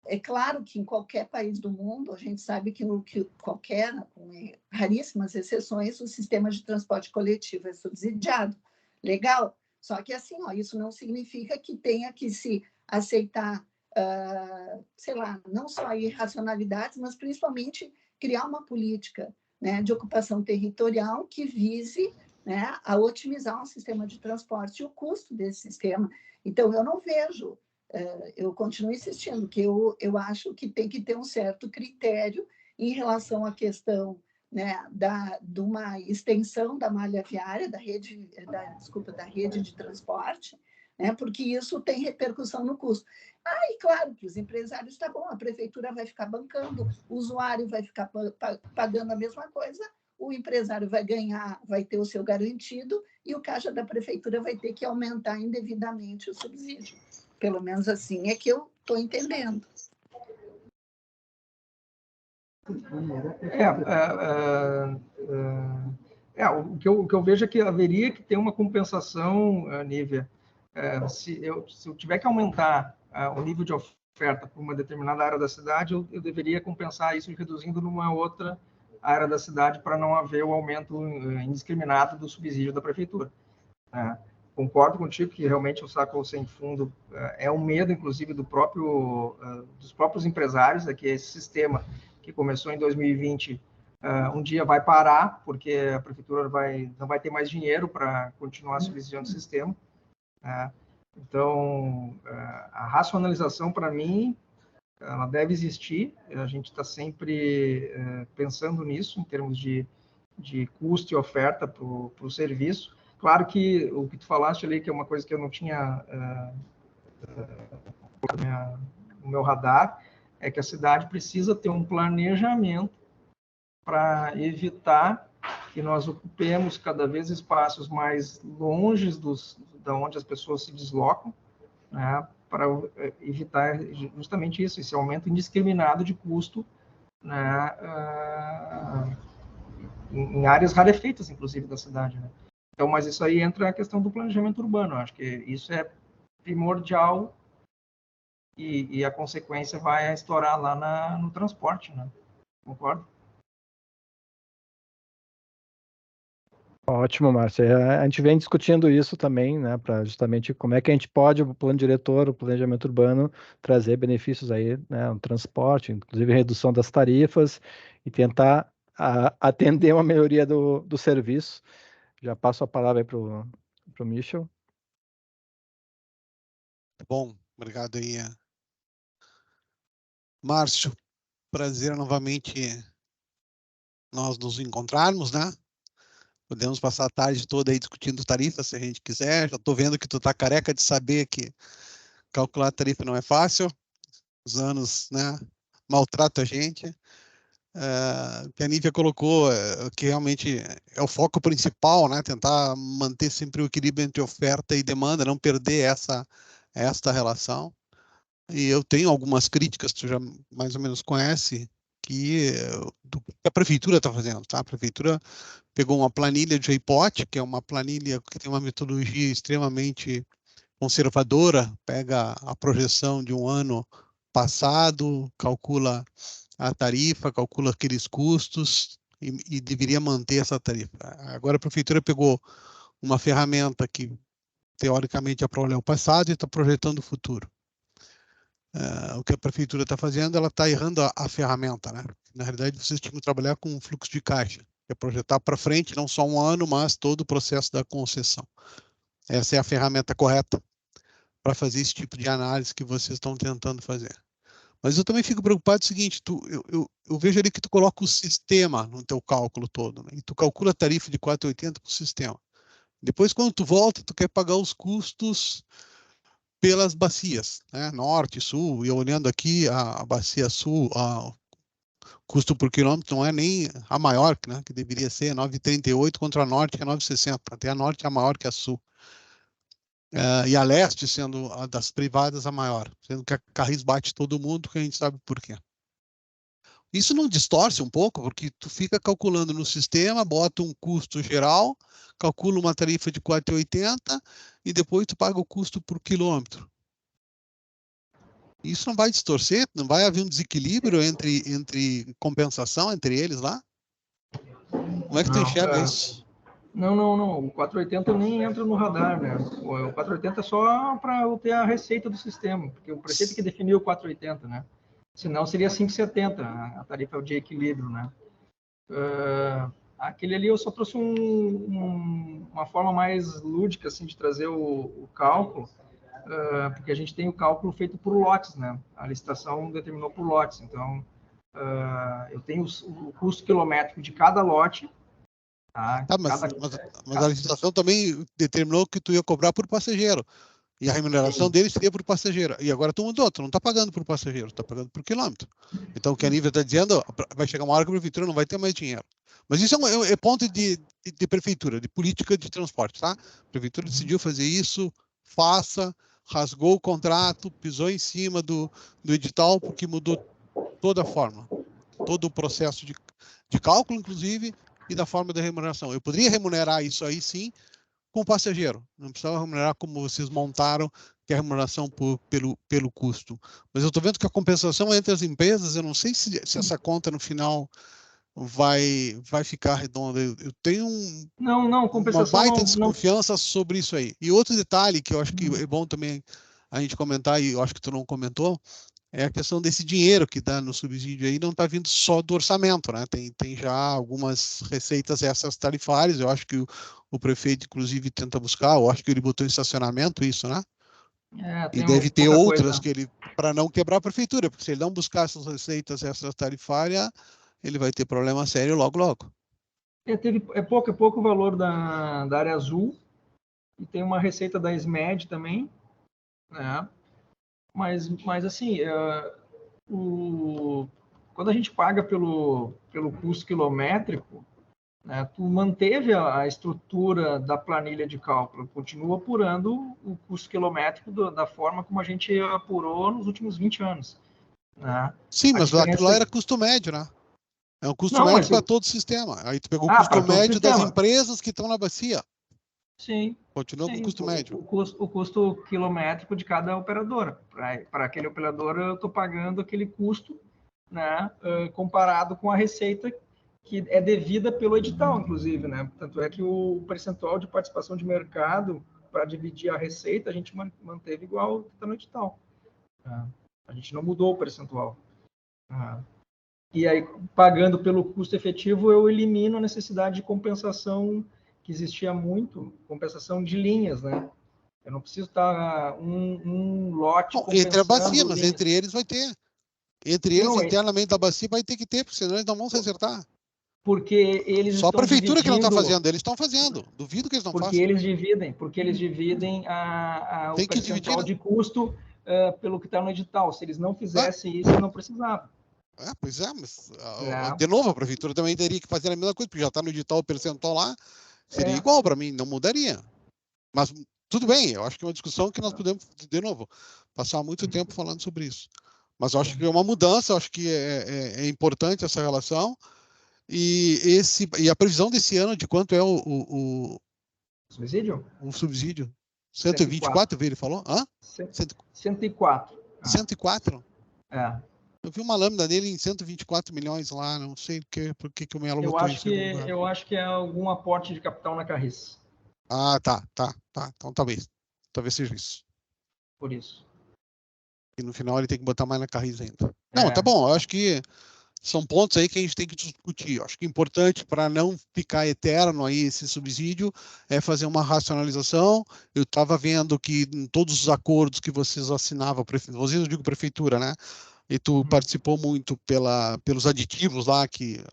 Speaker 7: É claro que em qualquer país do mundo, a gente sabe que com raríssimas exceções, o sistema de transporte coletivo é subsidiado. Legal. Só que assim, ó, isso não significa que tenha que se aceitar, sei lá, não só irracionalidades, mas principalmente criar uma política, né, de ocupação territorial que vise, né, a otimizar um sistema de transporte e o custo desse sistema. Então, eu não vejo... eu continuo insistindo que eu acho que tem que ter um certo critério em relação à questão, né, de uma extensão da malha viária, da rede de transporte, né, porque isso tem repercussão no custo. E claro que os empresários, está bom, a prefeitura vai ficar bancando, o usuário vai ficar pagando a mesma coisa, o empresário vai ganhar, vai ter o seu garantido, e o caixa da prefeitura vai ter que aumentar indevidamente o subsídio. Pelo menos assim é que eu estou entendendo.
Speaker 4: O que eu vejo é que haveria que ter uma compensação, Nívia. Se eu tiver que aumentar o nível de oferta para uma determinada área da cidade, eu deveria compensar isso reduzindo numa outra área da cidade para não haver o aumento indiscriminado do subsídio da prefeitura. Concordo contigo que realmente o saco sem fundo é um medo, inclusive, dos próprios empresários, que esse sistema que começou em 2020 um dia vai parar, porque a prefeitura não vai ter mais dinheiro para continuar subsidiando o sistema. Então, a racionalização, para mim, ela deve existir. A gente está sempre pensando nisso, em termos de custo e oferta para o serviço. Claro que o que tu falaste ali, que é uma coisa que eu não tinha no meu radar, é que a cidade precisa ter um planejamento para evitar que nós ocupemos cada vez espaços mais longe da onde as pessoas se deslocam, né, para evitar justamente isso, esse aumento indiscriminado de custo, né, em áreas rarefeitas, inclusive, da cidade. Né? Então, mas isso aí entra a questão do planejamento urbano. Eu acho que isso é primordial e a consequência vai estourar lá no transporte, né? Concordo?
Speaker 1: Ótimo, Márcio. A gente vem discutindo isso também, né, para justamente como é que a gente pode, o plano diretor, o planejamento urbano, trazer benefícios aí, né, no transporte, inclusive redução das tarifas e tentar atender uma melhoria do serviço. Já passo a palavra aí para o Michel.
Speaker 8: Bom, obrigado aí. Márcio, prazer novamente nós nos encontrarmos, né? Podemos passar a tarde toda aí discutindo tarifa, se a gente quiser. Já estou vendo que tu tá careca de saber que calcular tarifa não é fácil. Os anos, né, maltratam a gente. O que a Nívia colocou, que realmente é o foco principal, né? Tentar manter sempre o equilíbrio entre oferta e demanda, não perder esta relação. E eu tenho algumas críticas, tu já mais ou menos conhece, que a prefeitura está fazendo, tá? A prefeitura pegou uma planilha de JPOT, que é uma planilha que tem uma metodologia extremamente conservadora, pega a projeção de um ano passado, calcula a tarifa, calcula aqueles custos e deveria manter essa tarifa. Agora a prefeitura pegou uma ferramenta que teoricamente é para olhar o passado e está projetando o futuro. O que a prefeitura está fazendo, ela está errando a ferramenta, né? Na realidade, vocês tinham que trabalhar com um fluxo de caixa, que é projetar para frente, não só um ano, mas todo o processo da concessão. Essa é a ferramenta correta para fazer esse tipo de análise que vocês estão tentando fazer. Mas eu também fico preocupado com o seguinte, eu vejo ali que tu coloca o sistema no teu cálculo todo, né? E tu calcula a tarifa de 4,80 para o sistema. Depois, quando tu volta, tu quer pagar os custos pelas bacias, né? Norte, sul, e olhando aqui a bacia sul, o custo por quilômetro não é nem a maior, né? Que deveria ser 9,38 contra a norte, que é 9,60. Até a norte é maior que a sul. E a leste sendo a das privadas a maior, sendo que a Carris bate todo mundo, que a gente sabe por quê. Isso não distorce um pouco, porque tu fica calculando no sistema, bota um custo geral, calcula uma tarifa de 4,80 e depois tu paga o custo por quilômetro. Isso não vai distorcer? Não vai haver um desequilíbrio entre compensação entre eles lá? Como é que tu enxerga isso?
Speaker 4: Não. O 480 nem entra no radar, né? O 480 é só para eu ter a receita do sistema, porque o prefeito que definiu o 480, né? Senão seria 5,70, a tarifa de equilíbrio, né? Aquele ali eu só trouxe uma forma mais lúdica, assim, de trazer o cálculo, porque a gente tem o cálculo feito por lotes, né? A licitação determinou por lotes, então eu tenho o custo quilométrico de cada lote.
Speaker 8: Mas a licitação também determinou que tu ia cobrar por passageiro. E a remuneração dele seria por passageiro. E agora tu mudou, tu não está pagando por passageiro, tu está pagando por quilômetro. Então o que a Nívia está dizendo, vai chegar uma hora que a prefeitura não vai ter mais dinheiro. Mas isso é ponto de prefeitura, de política de transporte, tá? A prefeitura decidiu fazer isso, faça, rasgou o contrato, pisou em cima do edital, porque mudou toda a forma, todo o processo de cálculo, inclusive, e da forma da remuneração. Eu poderia remunerar isso aí, sim, com o passageiro. Não precisava remunerar como vocês montaram, que é a remuneração pelo custo. Mas eu estou vendo que a compensação entre as empresas, eu não sei se essa conta no final vai ficar redonda. Eu tenho uma baita desconfiança sobre isso aí. E outro detalhe que eu acho que é bom também a gente comentar, e eu acho que tu não comentou, é a questão desse dinheiro que dá no subsídio aí, não está vindo só do orçamento, né? Tem já algumas receitas essas tarifárias, eu acho que o prefeito, inclusive, tenta buscar, eu acho que ele botou em estacionamento isso, né? E deve ter outras que ele, para não quebrar a prefeitura, porque se ele não buscar essas receitas essas tarifárias, ele vai ter problema sério logo.
Speaker 4: É pouco o valor da área azul, e tem uma receita da SMED também, né? Mas assim, quando a gente paga pelo custo quilométrico, né, tu manteve a estrutura da planilha de cálculo, continua apurando o custo quilométrico da forma como a gente apurou nos últimos 20 anos. Né?
Speaker 8: Sim, mas aquilo lá era custo médio, né? É um custo médio para todo o sistema. Aí tu pegou o custo médio das empresas que estão na bacia.
Speaker 4: Sim.
Speaker 8: Continua com o custo médio.
Speaker 4: O custo quilométrico de cada operadora. Para aquele operador, eu estou pagando aquele custo, né, comparado com a receita que é devida pelo edital, inclusive, né? Tanto é que o percentual de participação de mercado para dividir a receita, a gente manteve igual ao que está no edital. A gente não mudou o percentual. E aí, pagando pelo custo efetivo, eu elimino a necessidade de compensação que existia muito, compensação de linhas, né? Eu não preciso estar um lote
Speaker 8: entre a bacia, mas
Speaker 4: linhas.
Speaker 8: entre eles vai ter. Entre eles, internamente da bacia, vai ter que ter, porque senão eles não vão se acertar.
Speaker 4: Porque eles
Speaker 8: Só
Speaker 4: estão
Speaker 8: a prefeitura
Speaker 4: dividindo...
Speaker 8: que não está fazendo, eles estão fazendo. Duvido que eles não façam.
Speaker 4: Porque eles dividem o percentual de custo pelo que está no edital. Se eles não fizessem isso, não precisavam.
Speaker 8: Pois é, mas de novo, a prefeitura também teria que fazer a mesma coisa, porque já está no edital o percentual lá, seria igual para mim, não mudaria. Mas tudo bem, eu acho que é uma discussão que nós podemos, de novo, passar muito tempo falando sobre isso. Mas eu acho que é uma mudança, eu acho que é importante essa relação. E a previsão desse ano de quanto é o
Speaker 4: subsídio?
Speaker 8: O subsídio? 124, ele falou?
Speaker 4: 104.
Speaker 8: 104?
Speaker 4: É.
Speaker 8: Eu vi uma lâmina dele em 124 milhões lá, não sei por que o Melo botou isso.
Speaker 4: Eu acho que é algum aporte de capital na Carris.
Speaker 8: Tá. Então talvez seja isso.
Speaker 4: Por isso.
Speaker 8: E no final ele tem que botar mais na Carris ainda. Não, tá bom, eu acho que são pontos aí que a gente tem que discutir. Eu acho que é importante para não ficar eterno aí esse subsídio é fazer uma racionalização. Eu estava vendo que em todos os acordos que vocês assinavam, vocês, eu digo prefeitura, né? E tu participou muito pelos aditivos lá que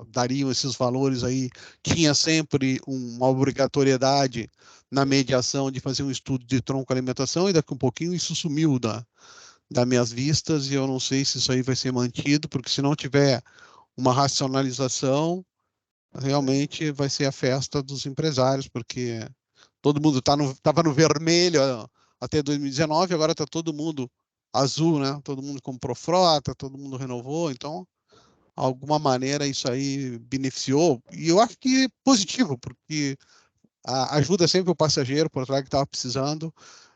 Speaker 8: dariam esses valores aí. Tinha sempre uma obrigatoriedade na mediação de fazer um estudo de tronco alimentação e daqui a um pouquinho isso sumiu das minhas vistas e eu não sei se isso aí vai ser mantido, porque se não tiver uma racionalização, realmente vai ser a festa dos empresários, porque todo mundo estava no vermelho até 2019, agora está todo mundo azul, né? Todo mundo comprou frota, todo mundo renovou, então, de alguma maneira, isso aí beneficiou, e eu acho que é positivo, porque ajuda sempre o passageiro por trás que estava precisando,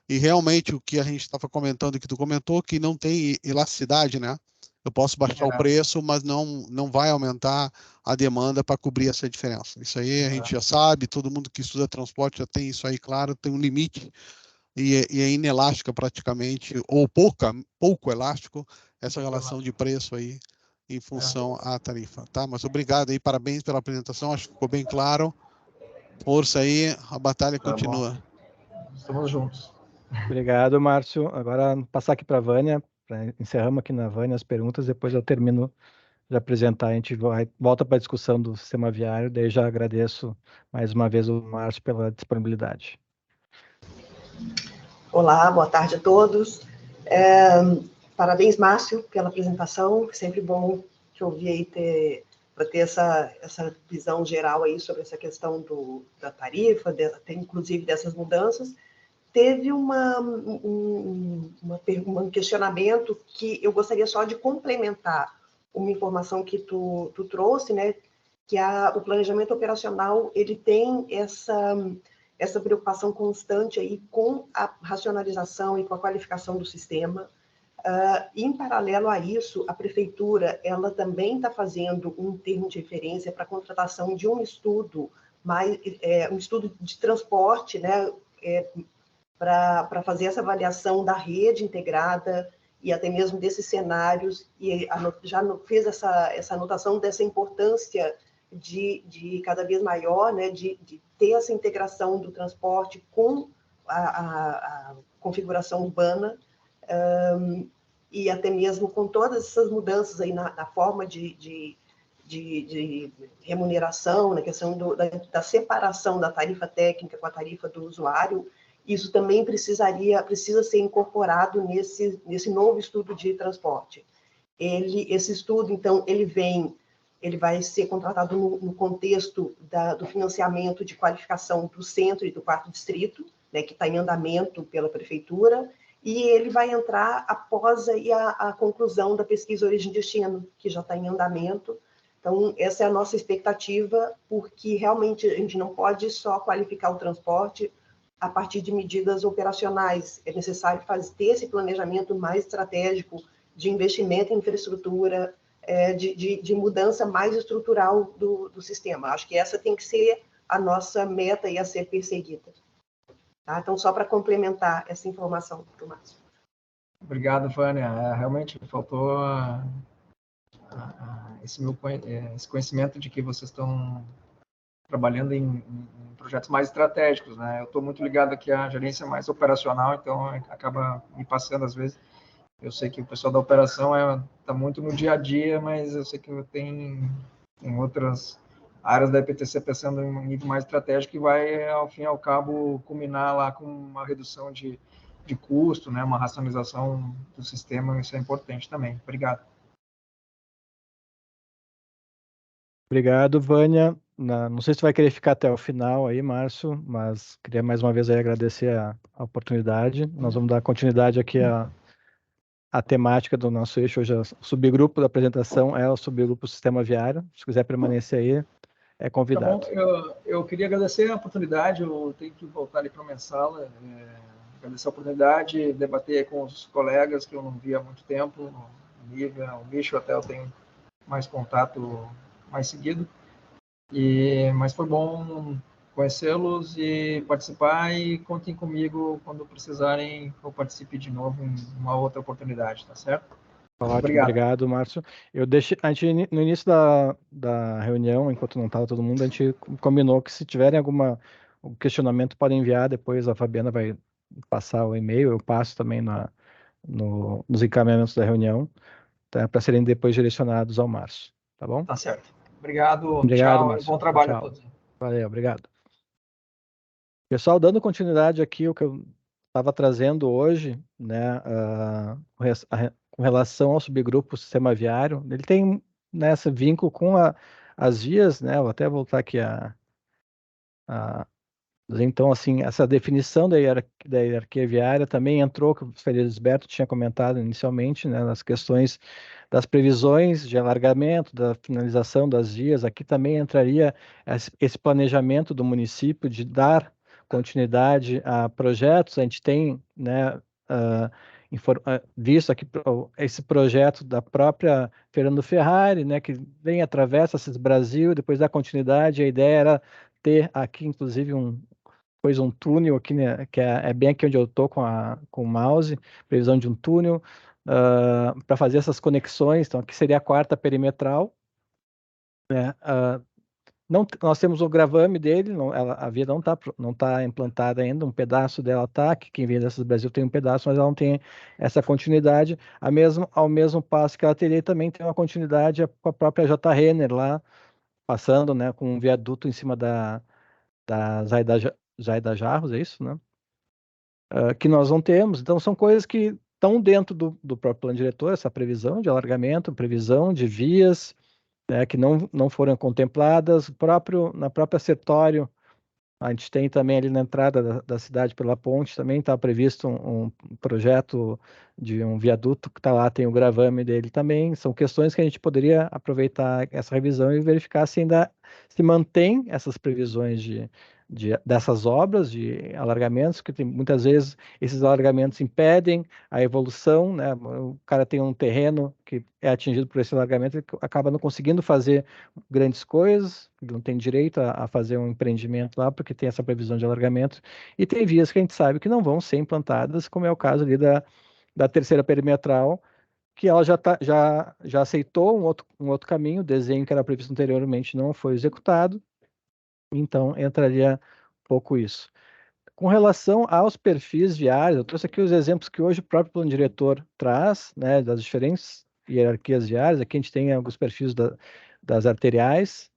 Speaker 8: e realmente o que a gente estava comentando, que tu comentou, que não tem elasticidade, né? Eu posso baixar o preço, mas não vai aumentar a demanda para cobrir essa diferença. Isso aí a gente já sabe, todo mundo que estuda transporte já tem isso aí claro, tem um limite e é inelástica praticamente, ou pouco elástico, essa relação de preço aí em função à tarifa, tá? Mas obrigado aí, parabéns pela apresentação, acho que ficou bem claro. Força aí, a batalha continua.
Speaker 4: Bom. Estamos juntos.
Speaker 1: Obrigado, Márcio. Agora passar aqui para a Vânia, encerramos aqui na Vânia as perguntas, depois eu termino de apresentar, a gente volta para a discussão do sistema viário, daí já agradeço mais uma vez o Márcio pela disponibilidade.
Speaker 9: Olá, boa tarde a todos. Parabéns, Márcio, pela apresentação, sempre bom te ouvir aí para ter essa visão geral aí sobre essa questão da tarifa, inclusive dessas mudanças. Teve um questionamento que eu gostaria só de complementar uma informação que tu trouxe, né? Que o planejamento operacional ele tem essa preocupação constante aí com a racionalização e com a qualificação do sistema. Em paralelo a isso, a prefeitura ela também está fazendo um termo de referência para a contratação de um estudo um estudo de transporte, né? Para fazer essa avaliação da rede integrada e até mesmo desses cenários, e já fez essa anotação dessa importância de cada vez maior, né, de ter essa integração do transporte com a configuração urbana, e até mesmo com todas essas mudanças aí na forma de remuneração, na questão da separação da tarifa técnica com a tarifa do usuário. Isso também precisa ser incorporado nesse novo estudo de transporte. Esse estudo, então, ele vai ser contratado no contexto do financiamento de qualificação do centro e do quarto distrito, né, que está em andamento pela prefeitura, e ele vai entrar após aí a conclusão da pesquisa origem e destino, que já está em andamento, Então, essa é a nossa expectativa, porque realmente a gente não pode só qualificar o transporte a partir de medidas operacionais. É necessário ter esse planejamento mais estratégico de investimento em infraestrutura, de mudança mais estrutural do sistema. Acho que essa tem que ser a nossa meta e a ser perseguida. Tá? Então, só para complementar essa informação para o Márcio.
Speaker 4: Obrigado, Vânia. Realmente faltou esse conhecimento de que vocês estão trabalhando em projetos mais estratégicos, né? Eu estou muito ligado aqui à gerência mais operacional, então acaba me passando às vezes. Eu sei que o pessoal da operação está muito no dia a dia, mas eu sei que tem outras áreas da EPTC pensando em um nível mais estratégico que vai, ao fim e ao cabo, culminar lá com uma redução de custo, né? Uma racionalização do sistema, isso é importante também. Obrigado.
Speaker 1: Obrigado, Vânia. Não sei se tu vai querer ficar até o final aí, Márcio, mas queria mais uma vez aí agradecer a oportunidade. Nós vamos dar continuidade aqui à temática do nosso eixo. Hoje, o subgrupo da apresentação é o subgrupo Sistema Viário. Se quiser permanecer aí, é convidado.
Speaker 4: Tá bom. Eu queria agradecer a oportunidade, eu tenho que voltar ali para a minha sala, agradecer a oportunidade, debater com os colegas que eu não via há muito tempo, o Nívia, o Micho, até eu tenho mais contato mais seguido, mas foi bom conhecê-los e participar, e contem comigo quando precisarem, eu participe de novo em uma outra oportunidade, tá certo?
Speaker 1: Obrigado, Márcio. A gente, no início da reunião, enquanto não estava todo mundo, a gente combinou que se tiverem algum questionamento, podem enviar, depois a Fabiana vai passar o e-mail, eu passo também nos encaminhamentos da reunião, tá, para serem depois direcionados ao Márcio, tá bom?
Speaker 4: Tá certo. Obrigado,
Speaker 1: tchau,
Speaker 4: Márcio. Bom trabalho a todos.
Speaker 1: Valeu, obrigado. Pessoal, dando continuidade aqui, o que eu estava trazendo hoje, né, com relação ao subgrupo Sistema Viário, ele tem nesse vínculo com as vias, né, vou até voltar aqui então, assim, essa definição da hierarquia viária também entrou, que o Felisberto tinha comentado inicialmente, né, nas questões das previsões de alargamento, da finalização das vias. Aqui também entraria esse planejamento do município de dar continuidade a projetos. A gente tem, né, visto aqui esse projeto da própria Fernando Ferrari, né, que vem, atravessa esses Brasil, depois dá continuidade. A ideia era ter aqui, inclusive, um túnel aqui, né, que é bem aqui onde eu estou com o mouse, previsão de um túnel, para fazer essas conexões. Então, aqui seria a quarta perimetral, né? Nós temos o gravame dele, a via não tá implantada ainda, um pedaço dela está, que quem vem dessas Brasil tem um pedaço, mas ela não tem essa continuidade. Ao mesmo passo que ela teria, também tem uma continuidade com a própria J. Renner lá, passando, né, com um viaduto em cima da Zaida Jarros, é isso, né? Que nós não temos. Então, são coisas que estão dentro do próprio plano diretor, essa previsão de alargamento, previsão de vias, né, que não foram contempladas. Na própria Sertório, a gente tem também ali na entrada da cidade pela ponte, também está previsto um projeto de um viaduto que está lá, tem o gravame dele também. São questões que a gente poderia aproveitar essa revisão e verificar se ainda se mantém essas previsões dessas obras de alargamentos, que muitas vezes esses alargamentos impedem a evolução, né? O cara tem um terreno que é atingido por esse alargamento e acaba não conseguindo fazer grandes coisas, ele não tem direito a fazer um empreendimento lá, porque tem essa previsão de alargamento, e tem vias que a gente sabe que não vão ser implantadas, como é o caso ali da terceira perimetral, que ela já aceitou um outro caminho, o desenho que era previsto anteriormente não foi executado, então entraria um pouco isso. Com relação aos perfis viários, eu trouxe aqui os exemplos que hoje o próprio plano diretor traz, né, das diferentes hierarquias viárias. Aqui a gente tem alguns perfis das arteriais,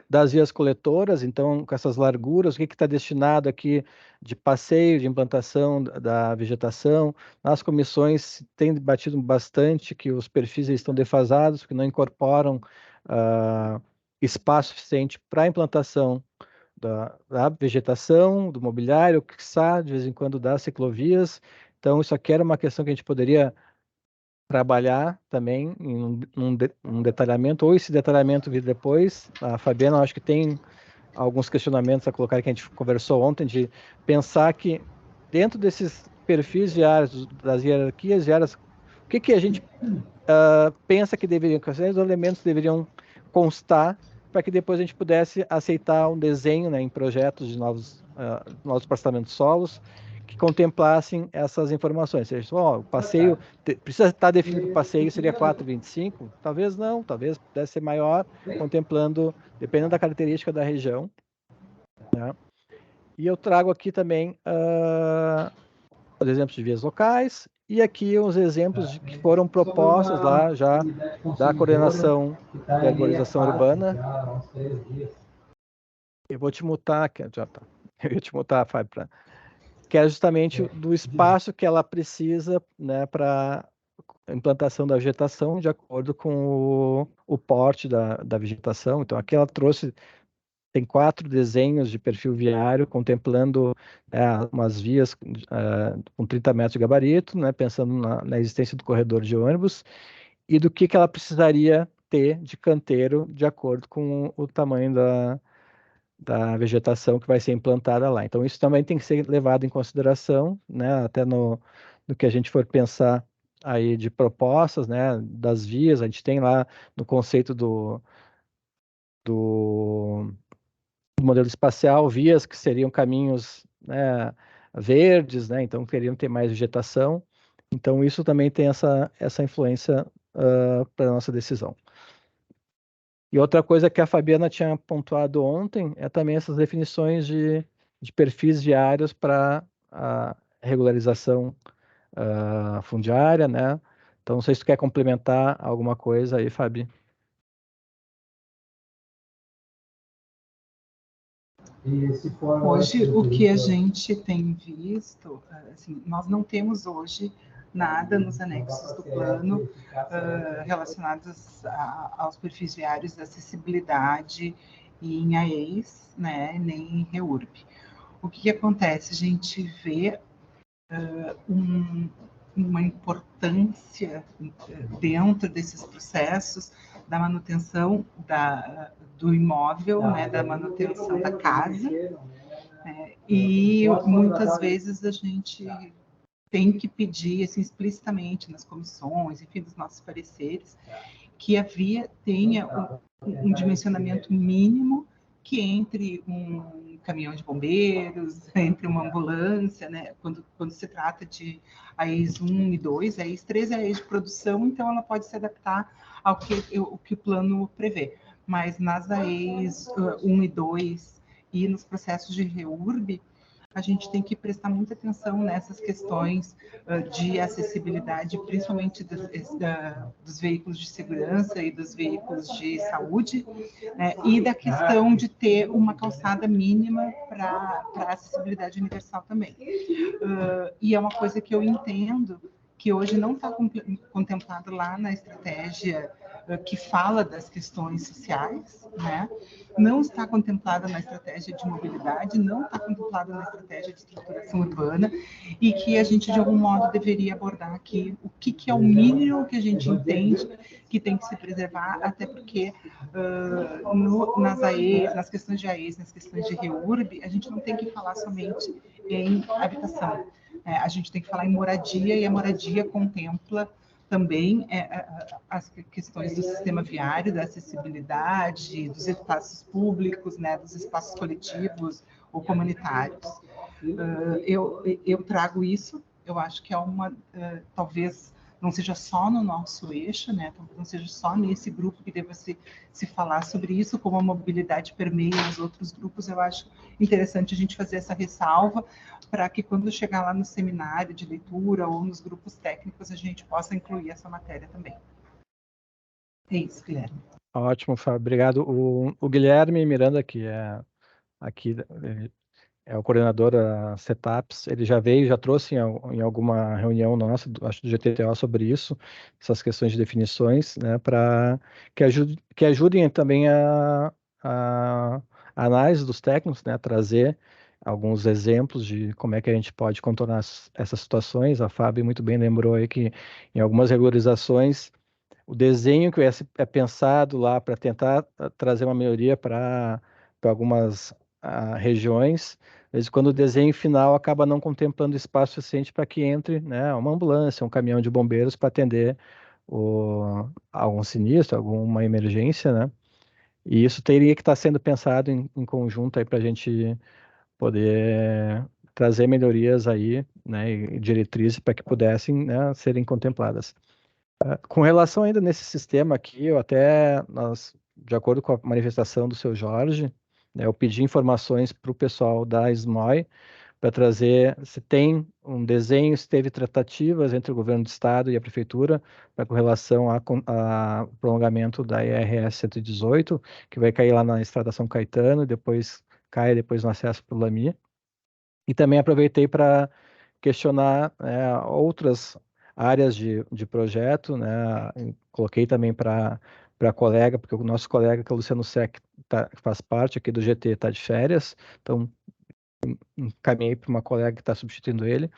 Speaker 1: das vias coletoras, então com essas larguras, o que está destinado aqui de passeio, de implantação da vegetação. Nas comissões tem debatido bastante que os perfis estão defasados, porque não incorporam espaço suficiente para a implantação da vegetação, do mobiliário, quiçá, de vez em quando das ciclovias. Então, isso aqui era uma questão que a gente poderia trabalhar também em um detalhamento, ou esse detalhamento vir depois. A Fabiana, acho que tem alguns questionamentos a colocar que a gente conversou ontem, de pensar que dentro desses perfis diários, das hierarquias diárias, o que a gente pensa que deveriam, que os elementos deveriam constar para que depois a gente pudesse aceitar um desenho, né, em projetos de novos processamentos solos que contemplassem essas informações. Ou seja, o passeio precisa estar definido que o passeio seria 4,25? Talvez não, talvez pudesse ser maior, contemplando, dependendo da característica da região, né? E eu trago aqui também os exemplos de vias locais, e aqui os exemplos que foram propostos lá já da coordenação de arborização urbana. Eu vou te mutar, já tá. Eu ia te mutar, Fábio, que é justamente do espaço que ela precisa, né, para implantação da vegetação, de acordo com o porte da vegetação. Então, aqui ela trouxe, tem 4 desenhos de perfil viário, contemplando umas vias com 30 metros de gabarito, né, pensando na existência do corredor de ônibus, e do que ela precisaria ter de canteiro, de acordo com o tamanho da vegetação que vai ser implantada lá. Então, isso também tem que ser levado em consideração, né, até no que a gente for pensar aí de propostas, né, das vias. A gente tem lá no conceito do modelo espacial, vias que seriam caminhos, né, verdes, né, então queriam ter mais vegetação. Então, isso também tem essa influência para a nossa decisão. E outra coisa que a Fabiana tinha pontuado ontem é também essas definições de perfis viários para a regularização fundiária, né? Então, não sei se tu quer complementar alguma coisa aí, Fabi.
Speaker 2: Hoje, o que a gente tem visto, assim, nós não temos hoje nada nos anexos do plano relacionados aos perfis viários de acessibilidade em AEIs, né, nem em REURB. O que acontece? A gente vê uma importância dentro desses processos da manutenção do imóvel, né, da manutenção da casa, né, e muitas vezes a gente tem que pedir assim, explicitamente nas comissões, enfim, dos nossos pareceres, que a via tenha um dimensionamento mínimo que entre um caminhão de bombeiros, entre uma ambulância, né? Quando se trata de AEIs 1 e 2, AEIs 3 é AEIs de produção, então ela pode se adaptar ao que o plano prevê. Mas nas AEIs 1 e 2 e nos processos de REURB, a gente tem que prestar muita atenção nessas questões de acessibilidade, principalmente dos veículos de segurança e dos veículos de saúde, né, e da questão de ter uma calçada mínima para acessibilidade universal também. E é uma coisa que eu entendo que hoje não está contemplado lá na estratégia que fala das questões sociais, né? Não está contemplada na estratégia de mobilidade, não está contemplada na estratégia de estruturação urbana, e que a gente, de algum modo, deveria abordar aqui o que é o mínimo que a gente entende que tem que se preservar, até porque nas AEs, nas questões de AEs, nas questões de REURB, a gente não tem que falar somente em habitação. A gente tem que falar em moradia, e a moradia contempla também as questões do sistema viário, da acessibilidade, dos espaços públicos, né, dos espaços coletivos ou comunitários. Eu trago isso, eu acho que é talvez não seja só no nosso eixo, né, talvez não seja só nesse grupo que deva se falar sobre isso, como a mobilidade permeia os outros grupos. Eu acho interessante a gente fazer essa ressalva, para que quando chegar lá no seminário de leitura ou nos grupos técnicos, a gente possa incluir essa matéria também. É isso, Guilherme.
Speaker 1: Ótimo, Fábio, obrigado. O Guilherme Miranda, que é o coordenador da Setups, ele já veio, já trouxe em alguma reunião nossa, acho do GTTO, sobre isso, essas questões de definições, né, para que ajudem também a análise dos técnicos, né, a trazer alguns exemplos de como é que a gente pode contornar essas situações. A Fábio muito bem lembrou aí que em algumas regularizações o desenho que é pensado lá para tentar trazer uma melhoria para algumas regiões, às vezes quando o desenho final acaba não contemplando espaço suficiente para que entre, né, uma ambulância, um caminhão de bombeiros para atender algum sinistro, alguma emergência, né? E isso teria que estar sendo pensado em conjunto aí para a gente poder trazer melhorias aí, né, e diretrizes para que pudessem, né, serem contempladas. Com relação ainda nesse sistema aqui, de acordo com a manifestação do seu Jorge, né, eu pedi informações para o pessoal da SMOI para trazer se tem um desenho, se teve tratativas entre o governo do estado e a prefeitura com relação a prolongamento da IRS 118, que vai cair lá na Estrada São Caetano, e depois cai depois no acesso para o Lami. E também aproveitei para questionar outras áreas de projeto, né? Coloquei também para colega, porque o nosso colega, que é o Luciano Sec, faz parte aqui do GT, está de férias, então encaminhei para uma colega que está substituindo ele,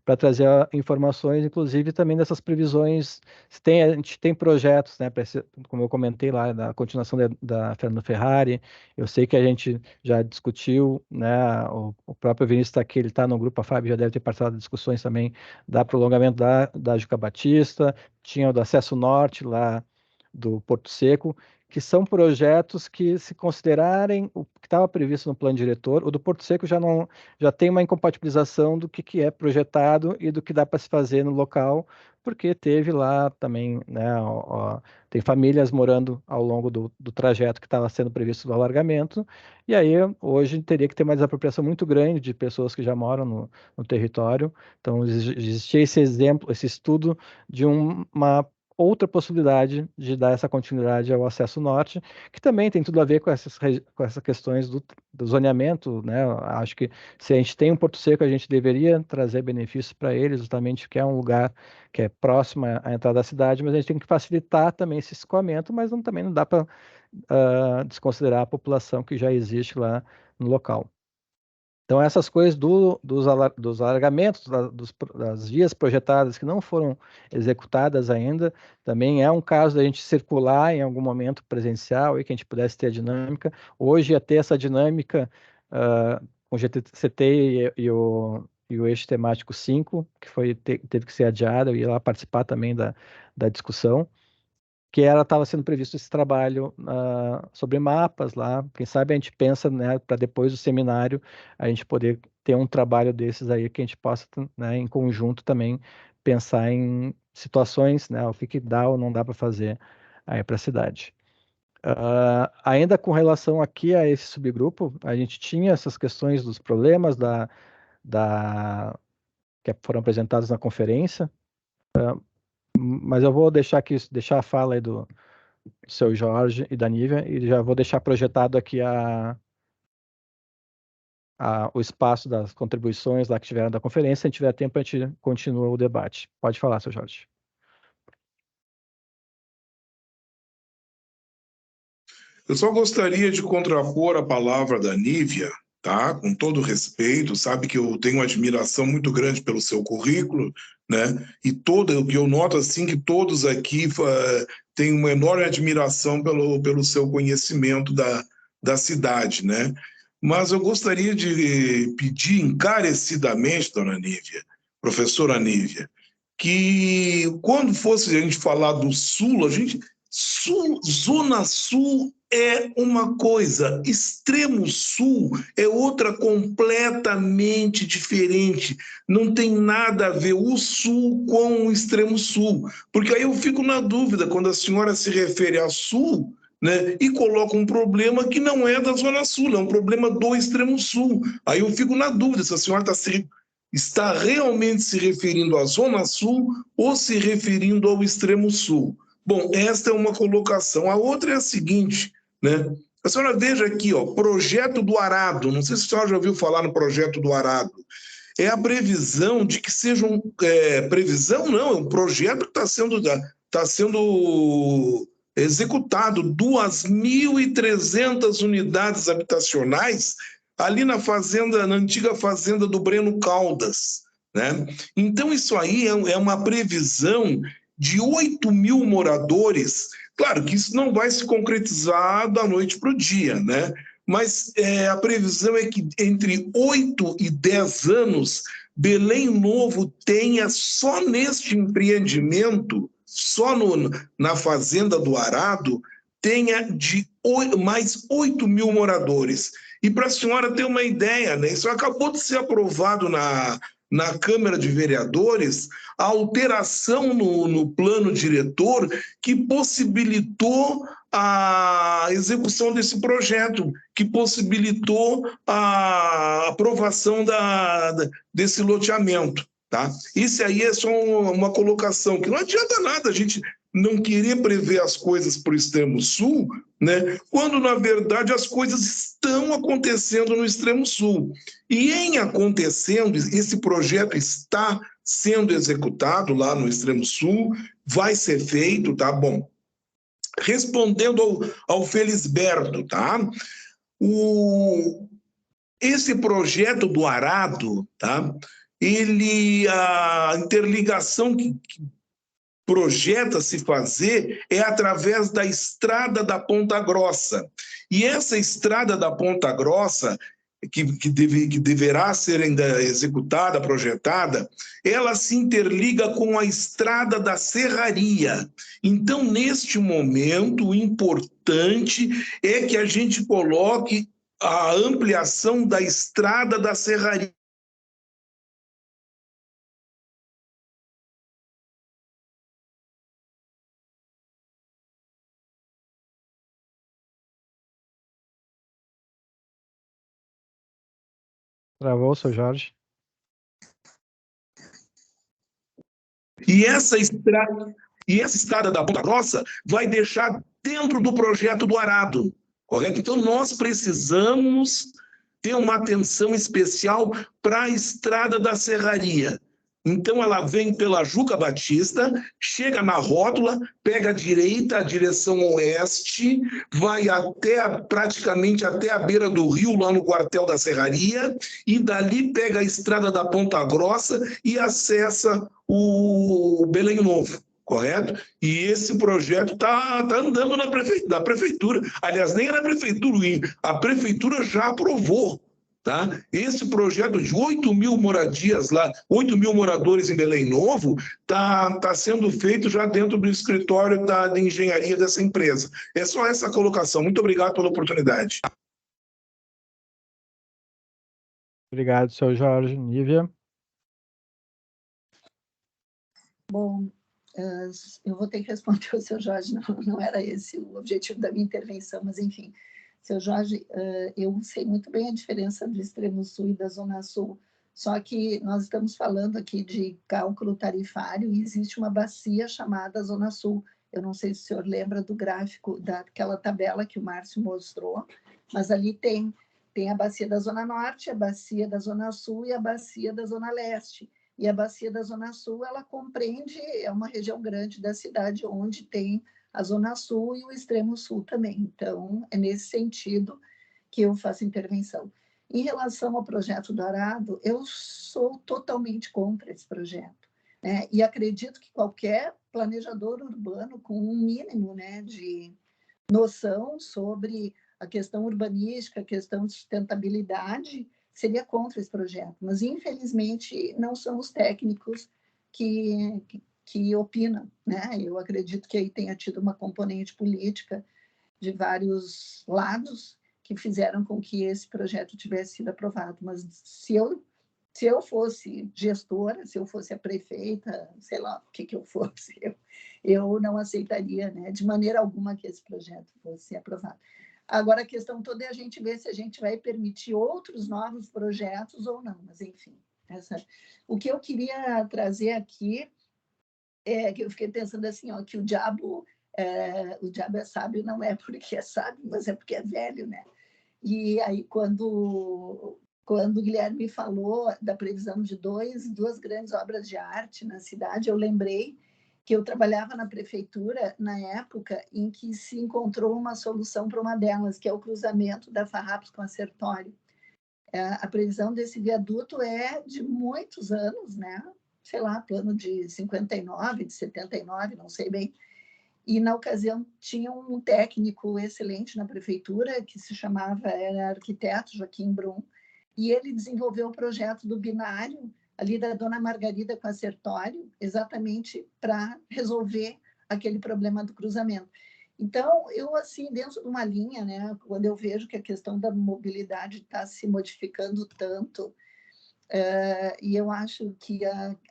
Speaker 1: para trazer informações, inclusive também dessas previsões. A gente tem projetos, né, como eu comentei lá, da continuação da Fernando Ferrari. Eu sei que a gente já discutiu, né, o próprio Vinícius está aqui, ele está no grupo, a Fábio já deve ter participado de discussões também da prolongamento da Juca Batista, tinha o do Acesso Norte lá do Porto Seco, que são projetos que, se considerarem o que estava previsto no plano diretor, o do Porto Seco já tem uma incompatibilização do que é projetado e do que dá para se fazer no local, porque teve lá também, né, tem famílias morando ao longo do trajeto que estava sendo previsto do alargamento, e aí hoje teria que ter uma desapropriação muito grande de pessoas que já moram no território. Então existia esse exemplo, esse estudo de uma outra possibilidade de dar essa continuidade ao acesso norte, que também tem tudo a ver com essas questões do zoneamento, né? Acho que se a gente tem um Porto Seco, a gente deveria trazer benefícios para ele, justamente que é um lugar que é próximo à entrada da cidade, mas a gente tem que facilitar também esse escoamento, mas também não dá para desconsiderar a população que já existe lá no local. Então, essas coisas dos alargamentos, das vias projetadas que não foram executadas ainda, também é um caso da gente circular em algum momento presencial e que a gente pudesse ter a dinâmica. Hoje ia ter essa dinâmica com o GTCT e o eixo temático 5, que teve que ser adiado, eu ia lá participar também da discussão, que estava sendo previsto esse trabalho sobre mapas lá. Quem sabe a gente pensa, né, para depois do seminário a gente poder ter um trabalho desses aí que a gente possa, né, em conjunto também pensar em situações, né, o que dá ou não dá para fazer aí para a cidade. Ainda com relação aqui a esse subgrupo, a gente tinha essas questões dos problemas que foram apresentados na conferência, mas eu vou deixar a fala aí do seu Jorge e da Nívia, e já vou deixar projetado aqui o espaço das contribuições lá que tiveram da conferência. Se tiver tempo, a gente continua o debate. Pode falar, seu Jorge.
Speaker 6: Eu só gostaria de contrapor a palavra da Nívia, tá? Com todo respeito, sabe que eu tenho uma admiração muito grande pelo seu currículo, né? E eu noto assim que todos aqui têm uma enorme admiração pelo seu conhecimento da cidade, né? Mas eu gostaria de pedir encarecidamente, dona Nívia, professora Nívia, que quando fosse a gente falar do Sul, Zona Sul é uma coisa, Extremo Sul é outra completamente diferente. Não tem nada a ver o Sul com o Extremo Sul. Porque aí eu fico na dúvida quando a senhora se refere a Sul, né, e coloca um problema que não é da Zona Sul, é um problema do Extremo Sul. Aí eu fico na dúvida se a senhora está realmente se referindo à Zona Sul ou se referindo ao Extremo Sul. Bom, esta é uma colocação. A outra é a seguinte, né? A senhora veja aqui, ó, Projeto do Arado. Não sei se a senhora já ouviu falar no Projeto do Arado. É a previsão de que seja previsão não, é um projeto que está sendo executado. 2.300 unidades habitacionais ali na antiga fazenda do Breno Caldas, né? Então, isso aí é uma previsão de 8 mil moradores. Claro que isso não vai se concretizar da noite para o dia, né? Mas a previsão é que entre 8 e 10 anos, Belém Novo tenha só neste empreendimento, só na Fazenda do Arado, tenha mais 8 mil moradores. E para a senhora ter uma ideia, né, isso acabou de ser aprovado na Câmara de Vereadores, a alteração no plano diretor que possibilitou a execução desse projeto, que possibilitou a aprovação desse loteamento. Tá? Isso aí é só uma colocação, que não adianta nada a gente não querer prever as coisas para o extremo sul, né, quando, na verdade, as coisas estão acontecendo no extremo sul. E em acontecendo, esse projeto está sendo executado lá no extremo sul, vai ser feito, tá bom? Respondendo ao Felisberto, tá? Esse projeto do Arado, tá? A interligação que projeta-se fazer é através da estrada da Ponta Grossa. E essa estrada da Ponta Grossa, que deverá ser ainda executada, projetada, ela se interliga com a estrada da Serraria. Então, neste momento, o importante é que a gente coloque a ampliação da estrada da Serraria.
Speaker 1: Travou, seu Jorge.
Speaker 6: E essa estrada da Ponta Grossa vai deixar dentro do projeto do Arado, correto? Então, nós precisamos ter uma atenção especial para a estrada da Serraria. Então, ela vem pela Juca Batista, chega na rótula, pega a direita, a direção oeste, vai praticamente até a beira do rio, lá no quartel da Serraria, e dali pega a estrada da Ponta Grossa e acessa o Belém Novo, correto? E esse projeto está andando na prefeitura. Aliás, nem é na prefeitura, a prefeitura já aprovou. Tá? Esse projeto de 8 mil moradias lá, 8 mil moradores em Belém Novo, tá sendo feito já dentro do escritório de engenharia dessa empresa. É só essa colocação. Muito obrigado pela oportunidade.
Speaker 1: Obrigado, seu Jorge. Nívia?
Speaker 7: Bom, eu vou ter que responder o seu Jorge, não era esse o objetivo da minha intervenção, mas enfim. Seu Jorge, eu sei muito bem a diferença do extremo sul e da zona sul, só que nós estamos falando aqui de cálculo tarifário e existe uma bacia chamada Zona Sul. Eu não sei se o senhor lembra do gráfico, daquela tabela que o Márcio mostrou, mas ali tem a bacia da Zona Norte, a bacia da Zona Sul e a bacia da Zona Leste. E a bacia da Zona Sul, ela compreende, é uma região grande da cidade onde tem a Zona Sul e o Extremo Sul também. Então, é nesse sentido que eu faço intervenção. Em relação ao projeto do Arado, eu sou totalmente contra esse projeto, né? E acredito que qualquer planejador urbano com um mínimo, né, de noção sobre a questão urbanística, a questão de sustentabilidade, seria contra esse projeto. Mas, infelizmente, não são os técnicos que opinam, né? Eu acredito que aí tenha tido uma componente política de vários lados que fizeram com que esse projeto tivesse sido aprovado. Mas se eu fosse gestora, se eu fosse a prefeita, sei lá o que eu fosse, eu não aceitaria, né, de maneira alguma que esse projeto fosse aprovado. Agora, a questão toda é a gente ver se a gente vai permitir outros novos projetos ou não, mas, enfim. O que eu queria trazer aqui é que eu fiquei pensando assim, ó, que o diabo é sábio, não é porque é sábio, mas é porque é velho, né? E aí, quando o Guilherme falou da previsão de duas grandes obras de arte na cidade, eu lembrei que eu trabalhava na prefeitura na época em que se encontrou uma solução para uma delas, que é o cruzamento da Farrapos com a Sertório. a previsão desse viaduto é de muitos anos, né? Sei lá, plano de 59, de 79, não sei bem. E, na ocasião, tinha um técnico excelente na prefeitura, que se chamava, era arquiteto Joaquim Brum, e ele desenvolveu o projeto do binário, ali da Dona Margarida com a Sertório, exatamente para resolver aquele problema do cruzamento. Então, eu, assim, dentro de uma linha, né, quando eu vejo que a questão da mobilidade está se modificando tanto, e eu acho que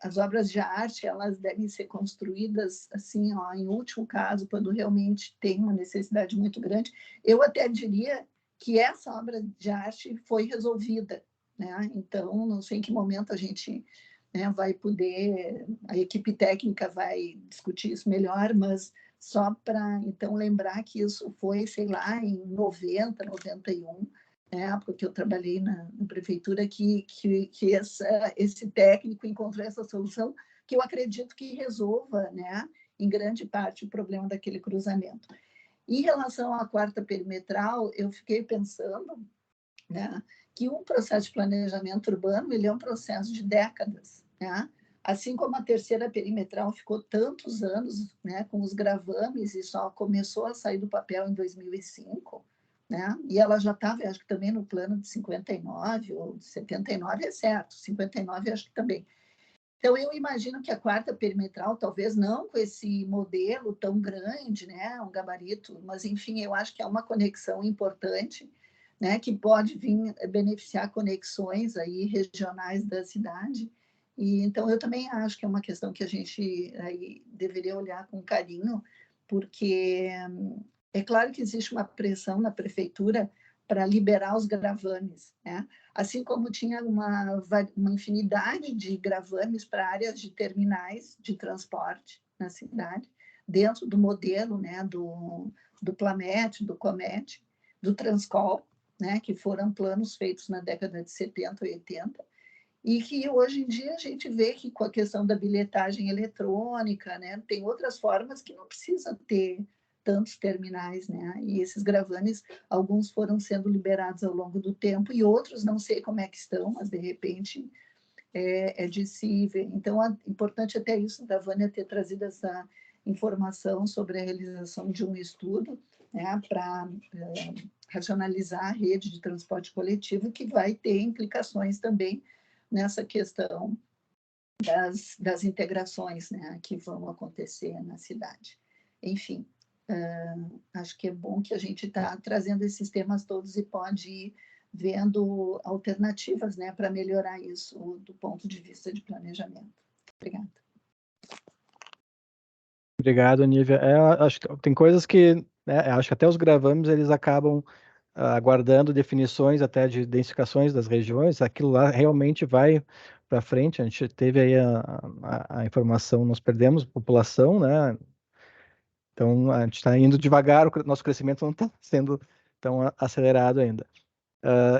Speaker 7: as obras de arte, elas devem ser construídas, assim, ó, em último caso, quando realmente tem uma necessidade muito grande. Eu até diria que essa obra de arte foi resolvida, né? Então, não sei em que momento a gente, né, vai poder, a equipe técnica vai discutir isso melhor, mas só para, então, lembrar que isso foi, sei lá, em 90, 91, época que eu trabalhei na prefeitura, que esse técnico encontrou essa solução, que eu acredito que resolva, né, em grande parte, o problema daquele cruzamento. Em relação à quarta perimetral, eu fiquei pensando, né, que um processo de planejamento urbano ele é um processo de décadas, né? Assim como a terceira perimetral ficou tantos anos, né, com os gravames e só começou a sair do papel em 2005, né? E ela já estava, acho que também no plano de 59 ou de 79, é certo, 59 acho que também. Então, eu imagino que a quarta perimetral, talvez não com esse modelo tão grande, né, um gabarito, mas, enfim, eu acho que é uma conexão importante, né, que pode vir beneficiar conexões aí regionais da cidade. E, então, eu também acho que é uma questão que a gente aí deveria olhar com carinho, porque é claro que existe uma pressão na prefeitura para liberar os gravames, né? Assim como tinha uma infinidade de gravames para áreas de terminais de transporte na cidade, dentro do modelo, né, do Plamet, do Comet, do Transcol, né, que foram planos feitos na década de 70 e 80, e que hoje em dia a gente vê que com a questão da bilhetagem eletrônica, né, tem outras formas que não precisa ter tantos terminais, né? E esses gravames, alguns foram sendo liberados ao longo do tempo e outros não sei como é que estão, mas de repente é de se ver. Então, é importante até isso da Vânia ter trazido essa informação sobre a realização de um estudo, né, para racionalizar a rede de transporte coletivo, que vai ter implicações também nessa questão das integrações, né, que vão acontecer na cidade. Enfim, acho que é bom que a gente está trazendo esses temas todos e pode ir vendo alternativas, né, para melhorar isso do ponto de vista de planejamento. Obrigada.
Speaker 1: Obrigado, Nívia. Acho que tem coisas que, né, acho que até os gravames eles acabam aguardando definições até de densificações das regiões, aquilo lá realmente vai para frente. A gente teve aí a informação, nós perdemos população, né? Então, a gente está indo devagar, o nosso crescimento não está sendo tão acelerado ainda.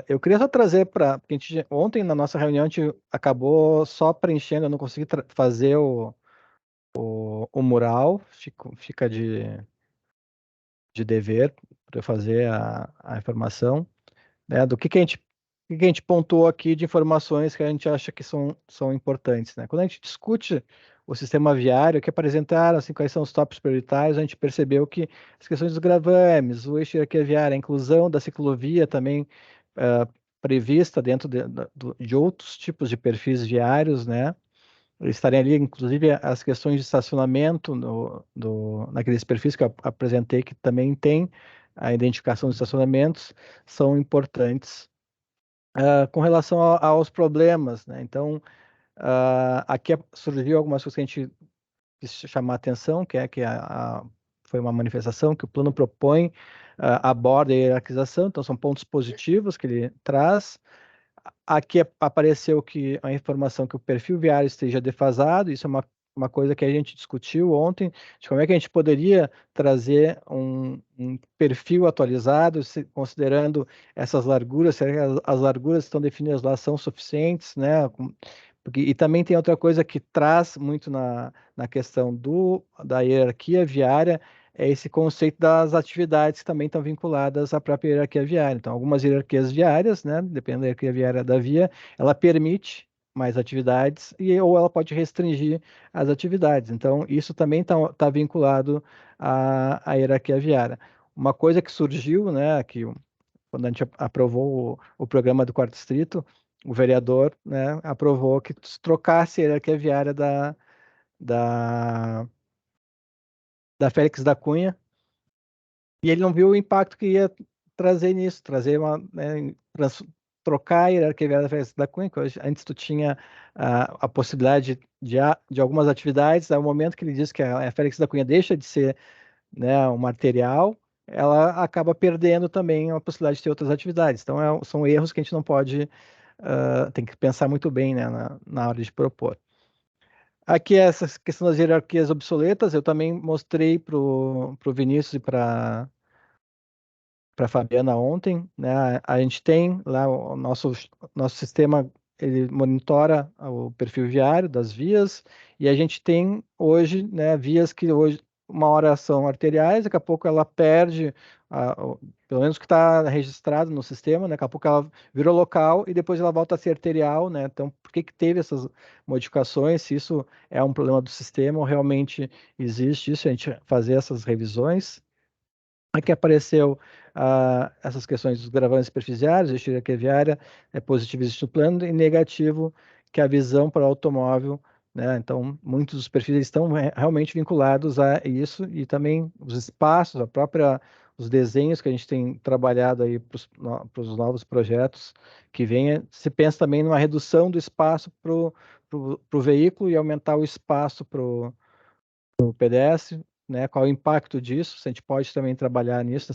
Speaker 1: Eu queria só trazer para... Ontem, na nossa reunião, a gente acabou só preenchendo, eu não consegui fazer o mural, fica de dever para eu fazer a informação, né, do que a gente pontuou aqui de informações que a gente acha que são importantes, né? Quando a gente discute o sistema viário, que apresentaram assim, quais são os tópicos prioritários, a gente percebeu que as questões dos gravames, o eixo hierarquia viária, a inclusão da ciclovia também prevista dentro de outros tipos de perfis viários, né? Estarem ali, inclusive, as questões de estacionamento naqueles perfis que eu apresentei, que também tem a identificação dos estacionamentos, são importantes. Com relação aos problemas, né? Então, aqui surgiu algumas coisas que a gente quis chamar a atenção, que é que foi uma manifestação que o plano propõe, aborda a hierarquização, então são pontos positivos que ele traz. Aqui apareceu a informação que o perfil viário esteja defasado, isso é uma coisa que a gente discutiu ontem, de como é que a gente poderia trazer um perfil atualizado, considerando essas larguras, será que as larguras que estão definidas lá são suficientes, né? E também tem outra coisa que traz muito na questão da hierarquia viária, é esse conceito das atividades que também estão vinculadas à própria hierarquia viária. Então, algumas hierarquias viárias, né, dependendo da hierarquia viária da via, ela permite mais atividades ou ela pode restringir as atividades. Então, isso também está vinculado à hierarquia viária. Uma coisa que surgiu, né, que quando a gente aprovou o programa do Quarto Distrito, o vereador, né, aprovou que se trocasse a hierarquia viária da Félix da Cunha, e ele não viu o impacto que ia trazer nisso, trocar a hierarquia viária da Félix da Cunha, que hoje, antes tu tinha a possibilidade de algumas atividades, ao momento que ele diz que a Félix da Cunha deixa de ser, né, um material, ela acaba perdendo também a possibilidade de ter outras atividades. Então, são erros que a gente não pode, tem que pensar muito bem, né, na hora de propor. Aqui, essa questão das hierarquias obsoletas, eu também mostrei para o Vinícius e para a Fabiana ontem, né? A gente tem lá o nosso sistema, ele monitora o perfil viário das vias, e a gente tem hoje, né, vias que hoje uma hora são arteriais, daqui a pouco ela perde, pelo menos o que está registrado no sistema, né, daqui a pouco ela virou local e depois ela volta a ser arterial, né? Então, por que teve essas modificações? Se isso é um problema do sistema ou realmente existe isso, a gente fazer essas revisões. Aqui apareceu essas questões dos gravames superficiais, a hierarquia viária, positivo existe no plano, e negativo, que é a visão para o automóvel, né? Então, muitos dos perfis estão realmente vinculados a isso, e também os espaços, os desenhos que a gente tem trabalhado aí para os novos projetos que vem, se pensa também numa redução do espaço para o veículo e aumentar o espaço para o pedestre, né? Qual é o impacto disso? Se a gente pode também trabalhar nisso,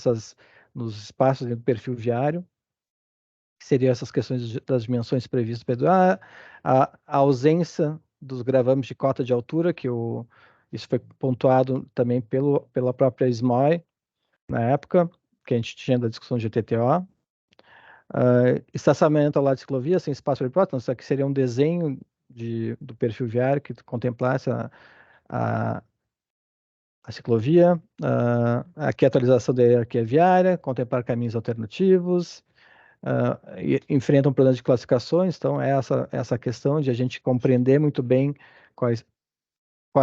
Speaker 1: nos espaços do perfil viário, que seriam essas questões das dimensões previstas pelo a ausência dos gravames de cota de altura, isso foi pontuado também pela própria SMOI na época, que a gente tinha da discussão de TTO. Estacionamento ao lado de ciclovia, sem espaço para hipótese, isso aqui seria um desenho do perfil viário que contemplasse a ciclovia, aqui a atualização da hierarquia viária, contemplar caminhos alternativos, enfrentam problemas de classificações, então essa questão de a gente compreender muito bem quais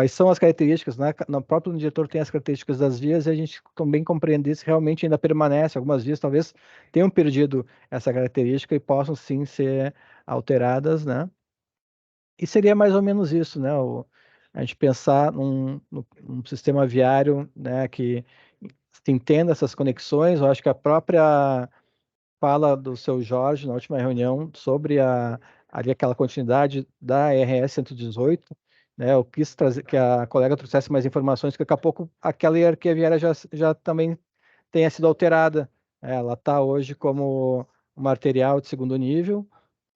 Speaker 1: são as características, né? No próprio diretor tem as características das vias e a gente também compreender se realmente ainda permanece, algumas vias talvez tenham perdido essa característica e possam sim ser alteradas, né? E seria mais ou menos isso, né? A gente pensar num sistema viário, né, que se entenda essas conexões. Eu acho que a própria fala do seu Jorge na última reunião sobre ali aquela continuidade da RS 118, né? Eu quis trazer que a colega trouxesse mais informações, que daqui a pouco aquela hierarquia viária já também tenha sido alterada. Ela está hoje como uma arterial de segundo nível.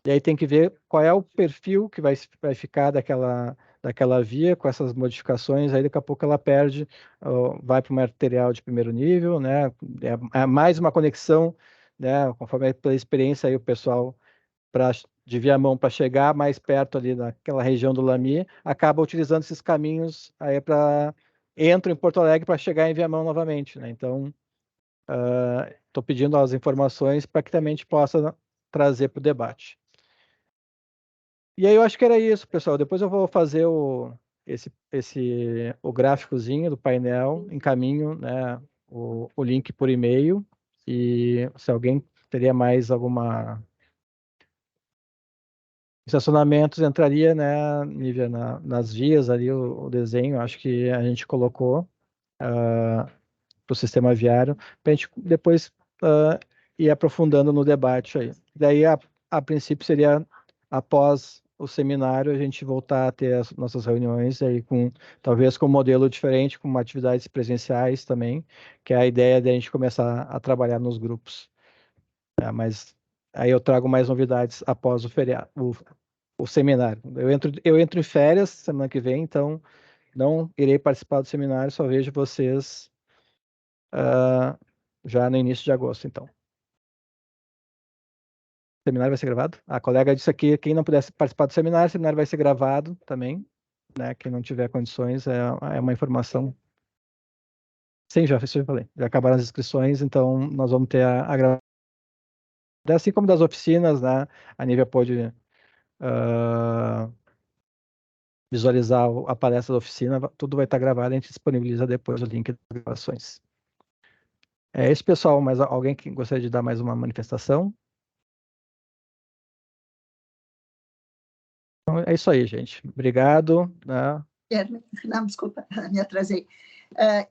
Speaker 1: E aí tem que ver qual é o perfil que vai ficar daquela via com essas modificações. Aí daqui a pouco ela perde, vai para o material de primeiro nível, né? É mais uma conexão, né? Conforme pela experiência aí o pessoal de Viamão para chegar mais perto ali naquela região do Lamy, acaba utilizando esses caminhos aí entram em Porto Alegre para chegar em Viamão novamente, né? Então estou pedindo as informações para que também a gente possa trazer para o debate. E aí eu acho que era isso, pessoal. Depois eu vou fazer o gráficozinho do painel, encaminho, né, o link por e-mail, e se alguém teria mais alguma estacionamentos, entraria, né, Nívia, nas vias ali, o desenho, acho que a gente colocou para o sistema viário, para a gente depois ir aprofundando no debate aí. Daí, a princípio, seria após o seminário, a gente voltar a ter as nossas reuniões aí talvez com um modelo diferente, com atividades presenciais também, que é a ideia de a gente começar a trabalhar nos grupos. Mas aí eu trago mais novidades após o feriado, o seminário. Eu entro em férias semana que vem, então não irei participar do seminário, só vejo vocês já no início de agosto, então. O seminário vai ser gravado? A colega disse aqui, quem não pudesse participar do seminário, o seminário vai ser gravado também, né? Quem não tiver condições, é uma informação. Sim, já falei. Já acabaram as inscrições, então nós vamos ter a gravação. Assim como das oficinas, né? A Nívia pode visualizar a palestra da oficina, tudo vai estar gravado, a gente disponibiliza depois o link das gravações. É isso, pessoal. Mas alguém que gostaria de dar mais uma manifestação? Então, é isso aí, gente. Obrigado. Né?
Speaker 7: Não, desculpa, me atrasei.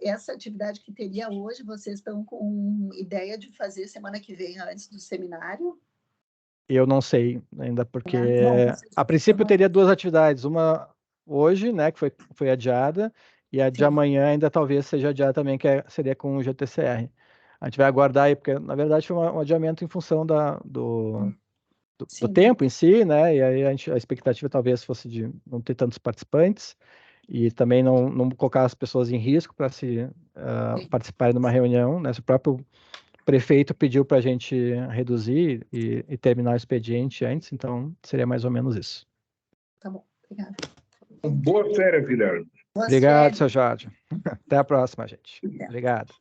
Speaker 7: Essa atividade que teria hoje, vocês estão com ideia de fazer semana que vem, antes do seminário?
Speaker 1: Eu não sei ainda, porque
Speaker 7: Bom,
Speaker 1: a princípio teria 2 atividades. Uma hoje, né, que foi adiada, e a de amanhã ainda talvez seja adiada também, que seria com o GTCR. A gente vai aguardar aí, porque na verdade foi um adiamento em função do tempo em si, né? E aí a expectativa talvez fosse de não ter tantos participantes e também não colocar as pessoas em risco para participarem de uma reunião, né? Se o próprio prefeito pediu para a gente reduzir e terminar o expediente antes, então seria mais ou menos isso.
Speaker 7: Tá bom, obrigada.
Speaker 6: Boa férias, Guilherme.
Speaker 1: Obrigado, seu Jorge. Até a próxima, gente. Obrigado.